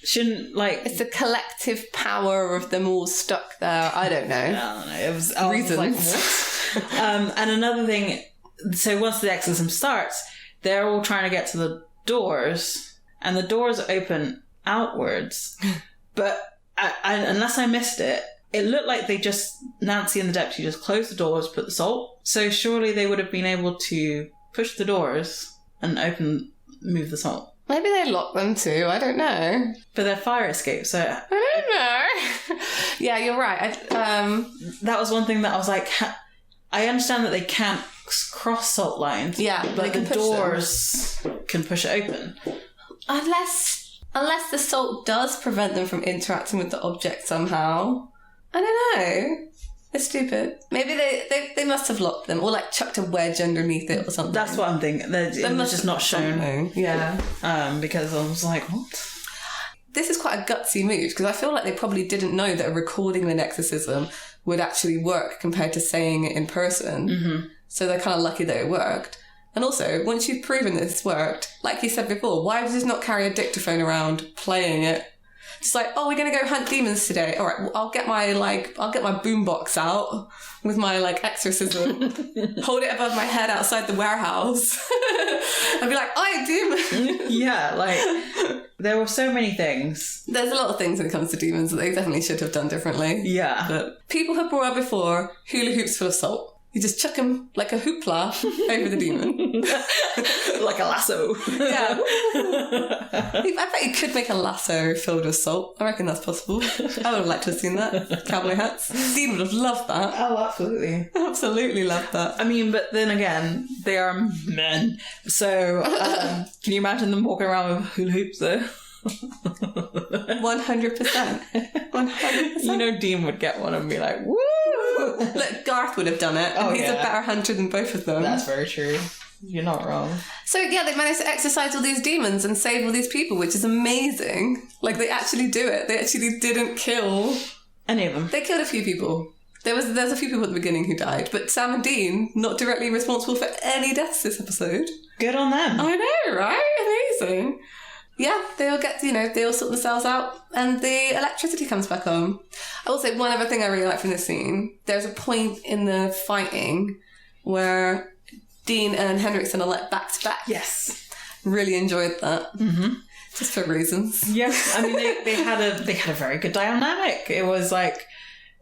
Shouldn't, like... It's the collective power of them all stuck there. I don't know. I don't know. It was... I Reasons. was like, what? And another thing... So once the exorcism starts, they're all trying to get to the doors, and the doors open outwards. But unless I missed it, it looked like they just... Nancy and the deputy just closed the doors, put the salt. So surely they would have been able to push the doors and move the salt. Maybe they locked them too. I don't know. But they're fire escape, so... I don't know. Yeah, you're right. That was one thing that I was like... I understand that they can't cross salt lines. Yeah, but they can the push doors can push it open. Unless the salt does prevent them from interacting with the object somehow. I don't know. It's stupid. Maybe they must have locked them or like chucked a wedge underneath it or something. That's what I'm thinking. It was just not shown. Something. Yeah. Because I was like, what? This is quite a gutsy move because I feel like they probably didn't know that recording an exorcism would actually work compared to saying it in person. Mm-hmm. So they're kind of lucky that it worked. And also, once you've proven that this worked, like you said before, why does this not carry a dictaphone around playing it? Just like, oh, we're going to go hunt demons today. All right, well, I'll get my boombox out with my like exorcism, hold it above my head outside the warehouse. I'd be like, I demon. Yeah, like there were so many things. There's a lot of things when it comes to demons that they definitely should have done differently. Yeah. But people have brought up before hula hoops full of salt. You just chuck them like a hoopla over the demon. Like a lasso. Yeah. I bet you could make a lasso filled with salt. I reckon that's possible. I would have liked to have seen that. Cowboy hats. Dean would have loved that. Oh, absolutely. Absolutely loved that. I mean, but then again, they are men. So, can you imagine them walking around with hula hoops though? 100%. 100%. You know Dean would get one and be like, woo! Look, Garth would have done it. And he's a better hunter than both of them. That's very true. You're not wrong. So yeah, they managed to exorcise all these demons and save all these people, which is amazing. Like, they actually do it. They actually didn't kill... any of them. They killed a few people. There's a few people at the beginning who died, but Sam and Dean, not directly responsible for any deaths this episode. Good on them. I know, right? Amazing. Yeah, they all get, they all sort themselves out and the electricity comes back on. I will say one other thing I really like from this scene. There's a point in the fighting where Dean and Henriksen are like back to back. Yes. Really enjoyed that. Mm-hmm. Just for reasons. Yes, I mean, they had a very good dynamic. It was like,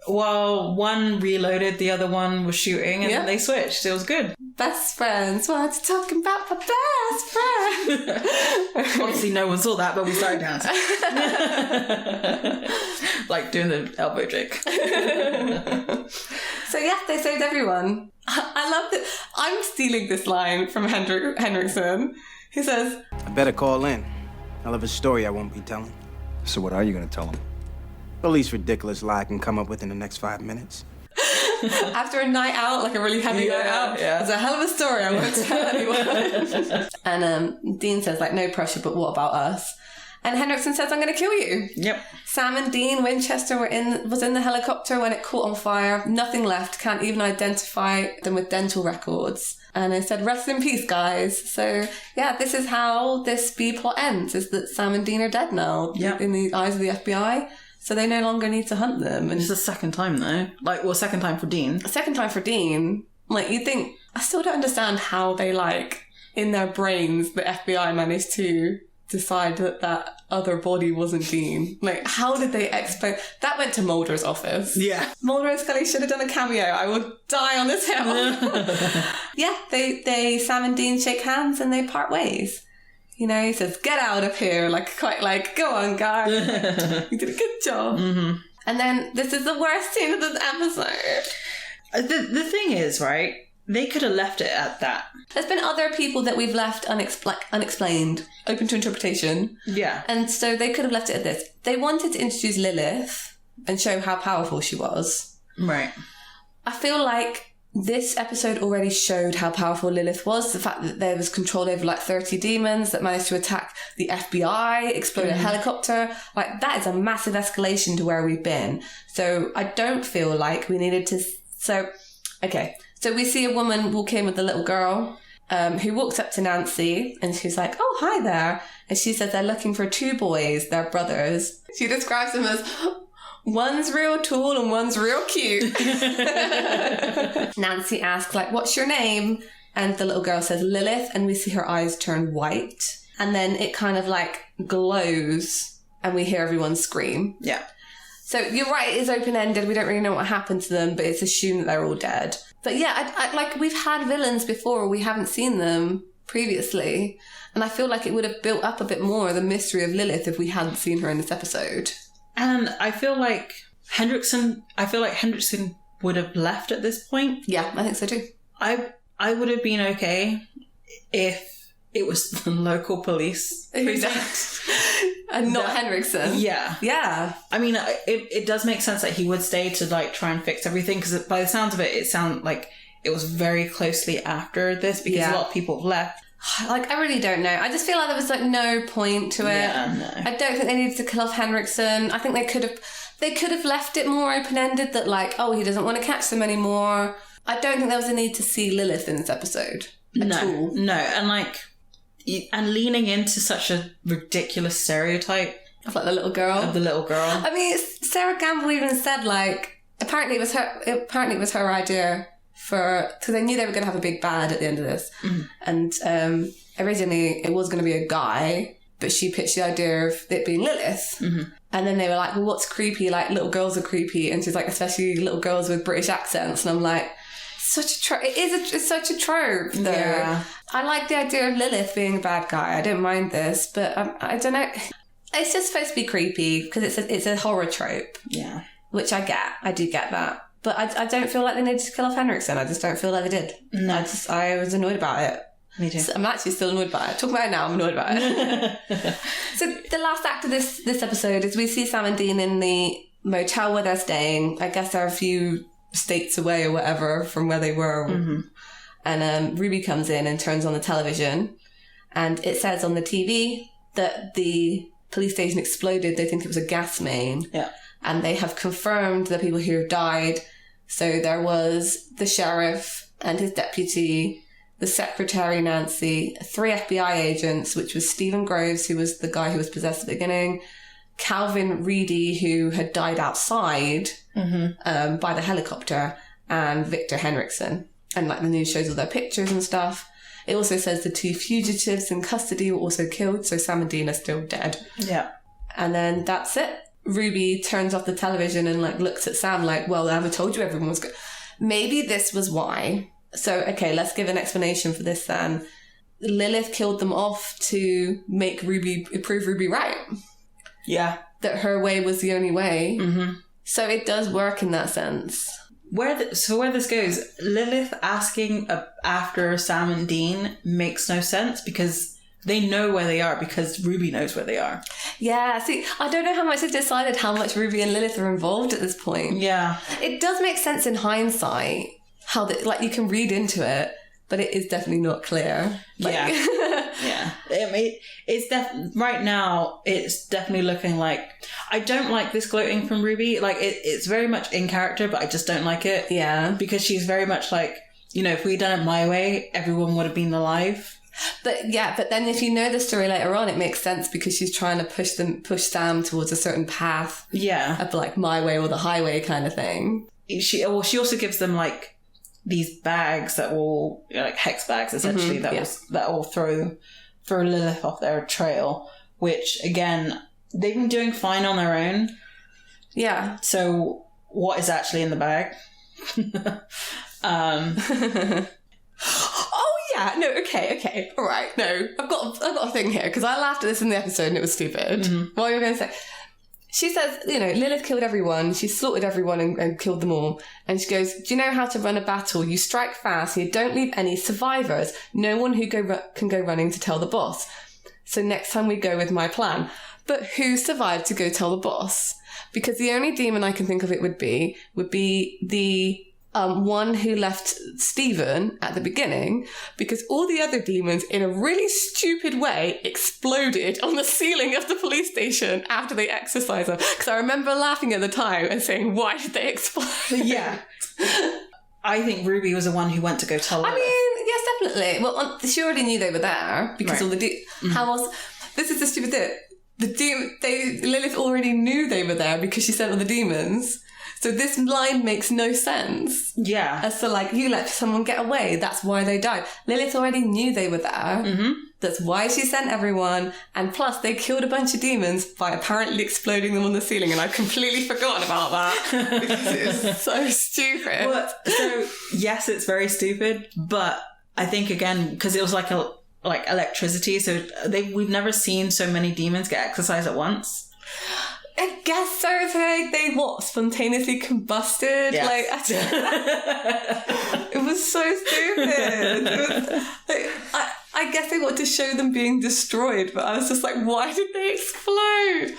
while one reloaded, the other one was shooting, and then they switched. It was good. Best friends. What you talking about? My best friend. Obviously, no one saw that, but we started dancing, like doing the elbow trick. So yeah, they saved everyone. I love that. I'm stealing this line from Henriksen. He says, I better call in. I'll have a story I won't be telling. So what are you going to tell him? The least ridiculous lie I can come up with in the next 5 minutes. After a night out, like a really heavy night out, it's a hell of a story. I won't tell anyone. And Dean says, like, no pressure, but what about us? And Henriksen says, I'm going to kill you. Yep. Sam and Dean Winchester was in the helicopter when it caught on fire. Nothing left. Can't even identify them with dental records. And I said, rest in peace, guys. So, yeah, this is how this B-plot ends, is that Sam and Dean are dead now in the eyes of the FBI. So they no longer need to hunt them. And it's the second time, though. Like, well, second time for Dean. Second time for Dean. Like, you'd think... I still don't understand how they, like, in their brains, the FBI managed to decide that that other body wasn't Dean. Like, how did they explain... That went to Mulder's office. Yeah. Mulder and Scully should have done a cameo. I would die on this hill. Yeah, they Sam and Dean shake hands and they part ways. You know, he says, get out of here. Like, quite like, go on, guys. You did a good job. Mm-hmm. And then this is the worst scene of this episode. The thing is, right, They could have left it at that. There's been other people that we've left unexplained, open to interpretation. Yeah. And so they could have left it at this. They wanted to introduce Lilith and show how powerful she was. Right. I feel like this episode already showed how powerful Lilith was. The fact that there was control over like 30 demons that managed to attack the FBI, explode a helicopter. Like, that is a massive escalation to where we've been. So I don't feel like we needed to... So we see a woman walk in with a little girl who walks up to Nancy and she's like, oh, hi there. And she says they're looking for 2 boys. They're brothers. She describes them as... one's real tall and one's real cute. Nancy asks, like, what's your name? And the little girl says Lilith, and we see her eyes turn white. And then it kind of like glows and we hear everyone scream. Yeah. So you're right, it is open-ended. We don't really know what happened to them, but it's assumed that they're all dead. But yeah, I like, we've had villains before. We haven't seen them previously. And I feel like it would have built up a bit more the mystery of Lilith if we hadn't seen her in this episode. And I feel like Hendrickson would have left at this point. Yeah, I think so too. I would have been okay if it was the local police precinct. And not Hendrickson. Yeah. Yeah. I mean, it does make sense that he would stay to like try and fix everything, because by the sounds of it, it sounded like it was very closely after this, because a lot of people have left. Like, I really don't know. I just feel like there was like no point to it. Yeah, no. I don't think they needed to kill off Henriksen. I think they could have left it more open-ended, that like, oh, he doesn't want to catch them anymore. I don't think there was a need to see Lilith in this episode at all. No, and like, and leaning into such a ridiculous stereotype of like the little girl. I mean, Sarah Gamble even said like, apparently it was her idea. Because they knew they were going to have a big bad at the end of this. And originally it was going to be a guy, but she pitched the idea of it being Lilith. And then they were like, well, what's creepy? Like, little girls are creepy. And she's like, especially little girls with British accents. And I'm like, it's such a trope, though. Yeah. I like the idea of Lilith being a bad guy. I don't mind this, but I don't know. It's just supposed to be creepy because it's a horror trope. Yeah. Which I get. I do get that. But I don't feel like they needed to kill off Henriksen. I just don't feel like they did. No. I was annoyed about it. Me too. So I'm actually still annoyed about it. Talking about it now, I'm annoyed about it. So the last act of this episode is we see Sam and Dean in the motel where they're staying. I guess they're a few states away or whatever from where they were. And Ruby comes in and turns on the television. And it says on the TV that the police station exploded. They think it was a gas main. Yeah. And they have confirmed the people who have died. So there was the sheriff and his deputy, the secretary, Nancy, 3 FBI agents, which was Stephen Groves, who was the guy who was possessed at the beginning, Calvin Reedy, who had died outside by the helicopter, and Victor Henriksen. And like the news shows all their pictures and stuff. It also says the 2 fugitives in custody were also killed, so Sam and Dean are still dead. Yeah. And then that's it. Ruby turns off the television and like looks at Sam like, well, I never told you everyone was good. Maybe this was why. So, okay, let's give an explanation for this then. Lilith killed them off to make prove Ruby right. Yeah. That her way was the only way. So it does work in that sense. Where this goes, Lilith asking after Sam and Dean makes no sense, because they know where they are, because Ruby knows where they are. Yeah, see, I don't know how much they've decided how much Ruby and Lilith are involved at this point. Yeah. It does make sense in hindsight, how you can read into it, but it is definitely not clear. Yeah. Yeah. It's right now, it's definitely looking like, I don't like this gloating from Ruby. Like, it's very much in character, but I just don't like it. Yeah. Because she's very much like, you know, if we'd done it my way, everyone would have been alive. But then if you know the story later on, it makes sense, because she's trying to push Sam towards a certain path. Yeah. Of like my way or the highway kind of thing. She also gives them like these bags that will, like hex bags essentially, that will throw Lilith off their trail, which again, they've been doing fine on their own. Yeah. So what is actually in the bag? Oh yeah, no, okay, all right, no, I've got a thing here, because I laughed at this in the episode and it was stupid. What were you going to say? she says, Lilith killed everyone. She slaughtered everyone and killed them all. And she goes, do you know how to run a battle? You strike fast. You don't leave any survivors. No one who can go running to tell the boss. So next time we go with my plan. But who survived to go tell the boss? Because the only demon I can think of it would be the one who left Stephen at the beginning, because all the other demons, in a really stupid way, exploded on the ceiling of the police station after they exorcised them. Because I remember laughing at the time and saying, why did they explode? Yeah. I think Ruby was the one who went to go tell her. I mean, yes, definitely. Well, she already knew they were there because all the how else? This is the stupid thing. Lilith already knew they were there because she sent all the demons. So this line makes no sense. Yeah. As to you let someone get away. That's why they died. Lilith already knew they were there. Mm-hmm. That's why she sent everyone. And plus, they killed a bunch of demons by apparently exploding them on the ceiling. And I've completely forgotten about that. Because it's so stupid. Well, so, yes, it's very stupid. But I think, again, because it was like electricity. So we've never seen so many demons get exorcised at once. I guess so. They spontaneously combusted? Yes. It was so stupid. It was, I guess they wanted to show them being destroyed, but I was just like, why did they explode?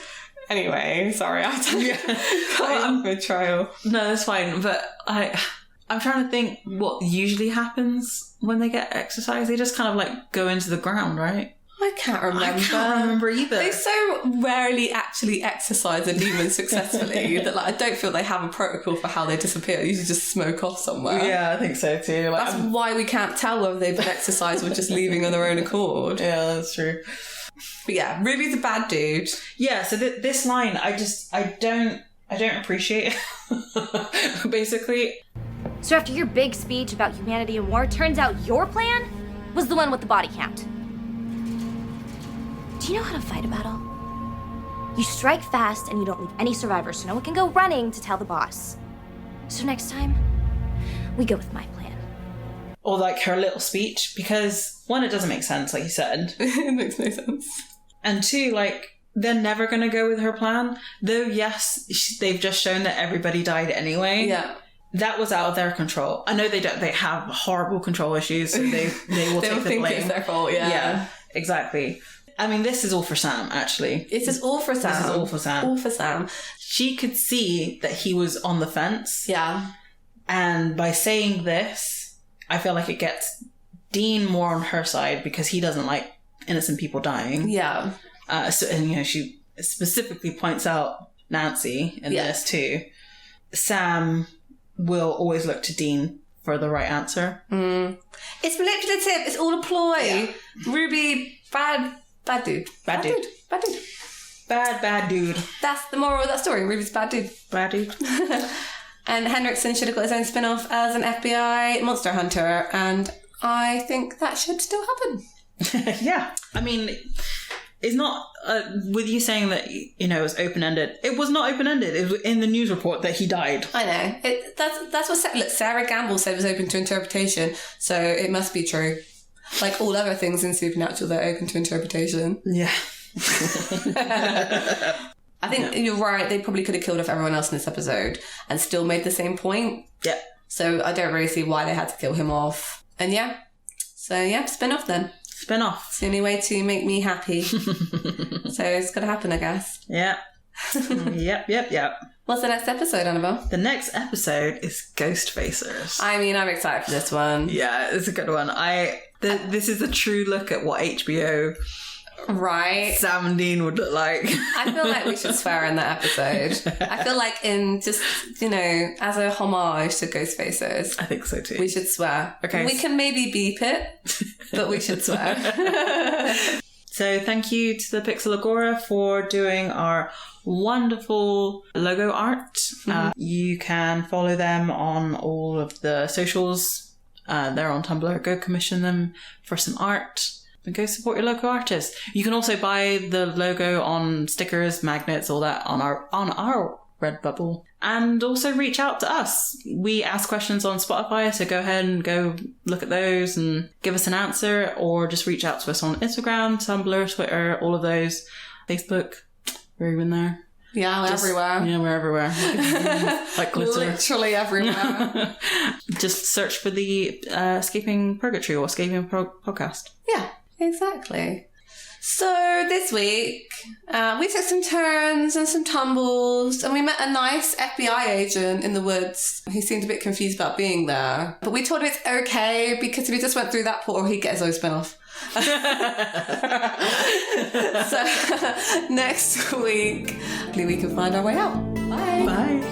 Anyway, sorry, I got in mid-trial. No, that's fine. But I'm trying to think what usually happens when they get exercised. They just kind of go into the ground, right? I can't remember. I can't remember either. They so rarely actually exercise a demon successfully that I don't feel they have a protocol for how they disappear. They usually just smoke off somewhere. Yeah, I think so too. That's why we can't tell whether they've been exercised or just leaving on their own accord. Yeah, that's true. But yeah, Ruby's a bad dude. Yeah, so this line, I don't appreciate it. Basically. So after your big speech about humanity and war, turns out your plan was the one with the body count. Do you know how to fight a battle? You strike fast and you don't leave any survivors, so no one can go running to tell the boss. So next time, we go with my plan. Or her little speech, because one, it doesn't make sense, like you said. It makes no sense. And two, they're never going to go with her plan. Though, yes, they've just shown that everybody died anyway. Yeah. That was out of their control. I know they have horrible control issues, so they will take the blame. It's their fault, yeah. Yeah, exactly. I mean, this is all for Sam, actually. This is all for Sam. This is all for Sam. All for Sam. She could see that he was on the fence. Yeah. And by saying this, I feel like it gets Dean more on her side because he doesn't like innocent people dying. Yeah. She specifically points out Nancy in this too. Sam will always look to Dean for the right answer. It's manipulative. It's all a ploy. Yeah. Ruby, bad dude. Bad dude. Bad dude. That's the moral of that story. Ruby's bad dude. Bad dude. And Henriksen should have got his own spin-off as an FBI monster hunter, and I think that should still happen. Yeah. I mean, it's not, with you saying that, it was open-ended. It was not open-ended. It was in the news report that he died. I know. That's what Sarah Gamble said was open to interpretation, so it must be true. Like all other things in Supernatural, they're open to interpretation. Yeah. I think you're right. They probably could have killed off everyone else in this episode and still made the same point. Yeah. So I don't really see why they had to kill him off. And spin off then. Spin off. It's the only way to make me happy. So it's got to happen, I guess. Yeah. Yep. What's the next episode, Annabelle? The next episode is Ghostfacers. I mean, I'm excited for this one. Yeah, it's a good one. This is a true look at what HBO Sam and Dean would look like. I feel like we should swear in that episode. I feel like in just, as a homage to Ghostfacers. I think so too. We should swear. Okay. We can maybe beep it, but we should swear. So thank you to the Pixel Agora for doing our wonderful logo art. Mm-hmm. You can follow them on all of the socials. They're on Tumblr. Go commission them for some art and go support your local artists. You can also buy the logo on stickers, magnets, all that on our Redbubble. And also reach out to us. We ask questions on Spotify, so go ahead and go look at those and give us an answer, or just reach out to us on Instagram, Tumblr, Twitter, all of those. Facebook, we're even there. Yeah, we're everywhere. Yeah, we're everywhere. Like glitter. Literally everywhere. Just search for the Escaping Purgatory or Escaping Podcast. Yeah, exactly. So this week, we took some turns and some tumbles, and we met a nice FBI agent in the woods. He seemed a bit confused about being there, but we told him it's okay because if he just went through that portal, he'd get his own spin-off. So next week, hopefully we can find our way out. Bye. Bye.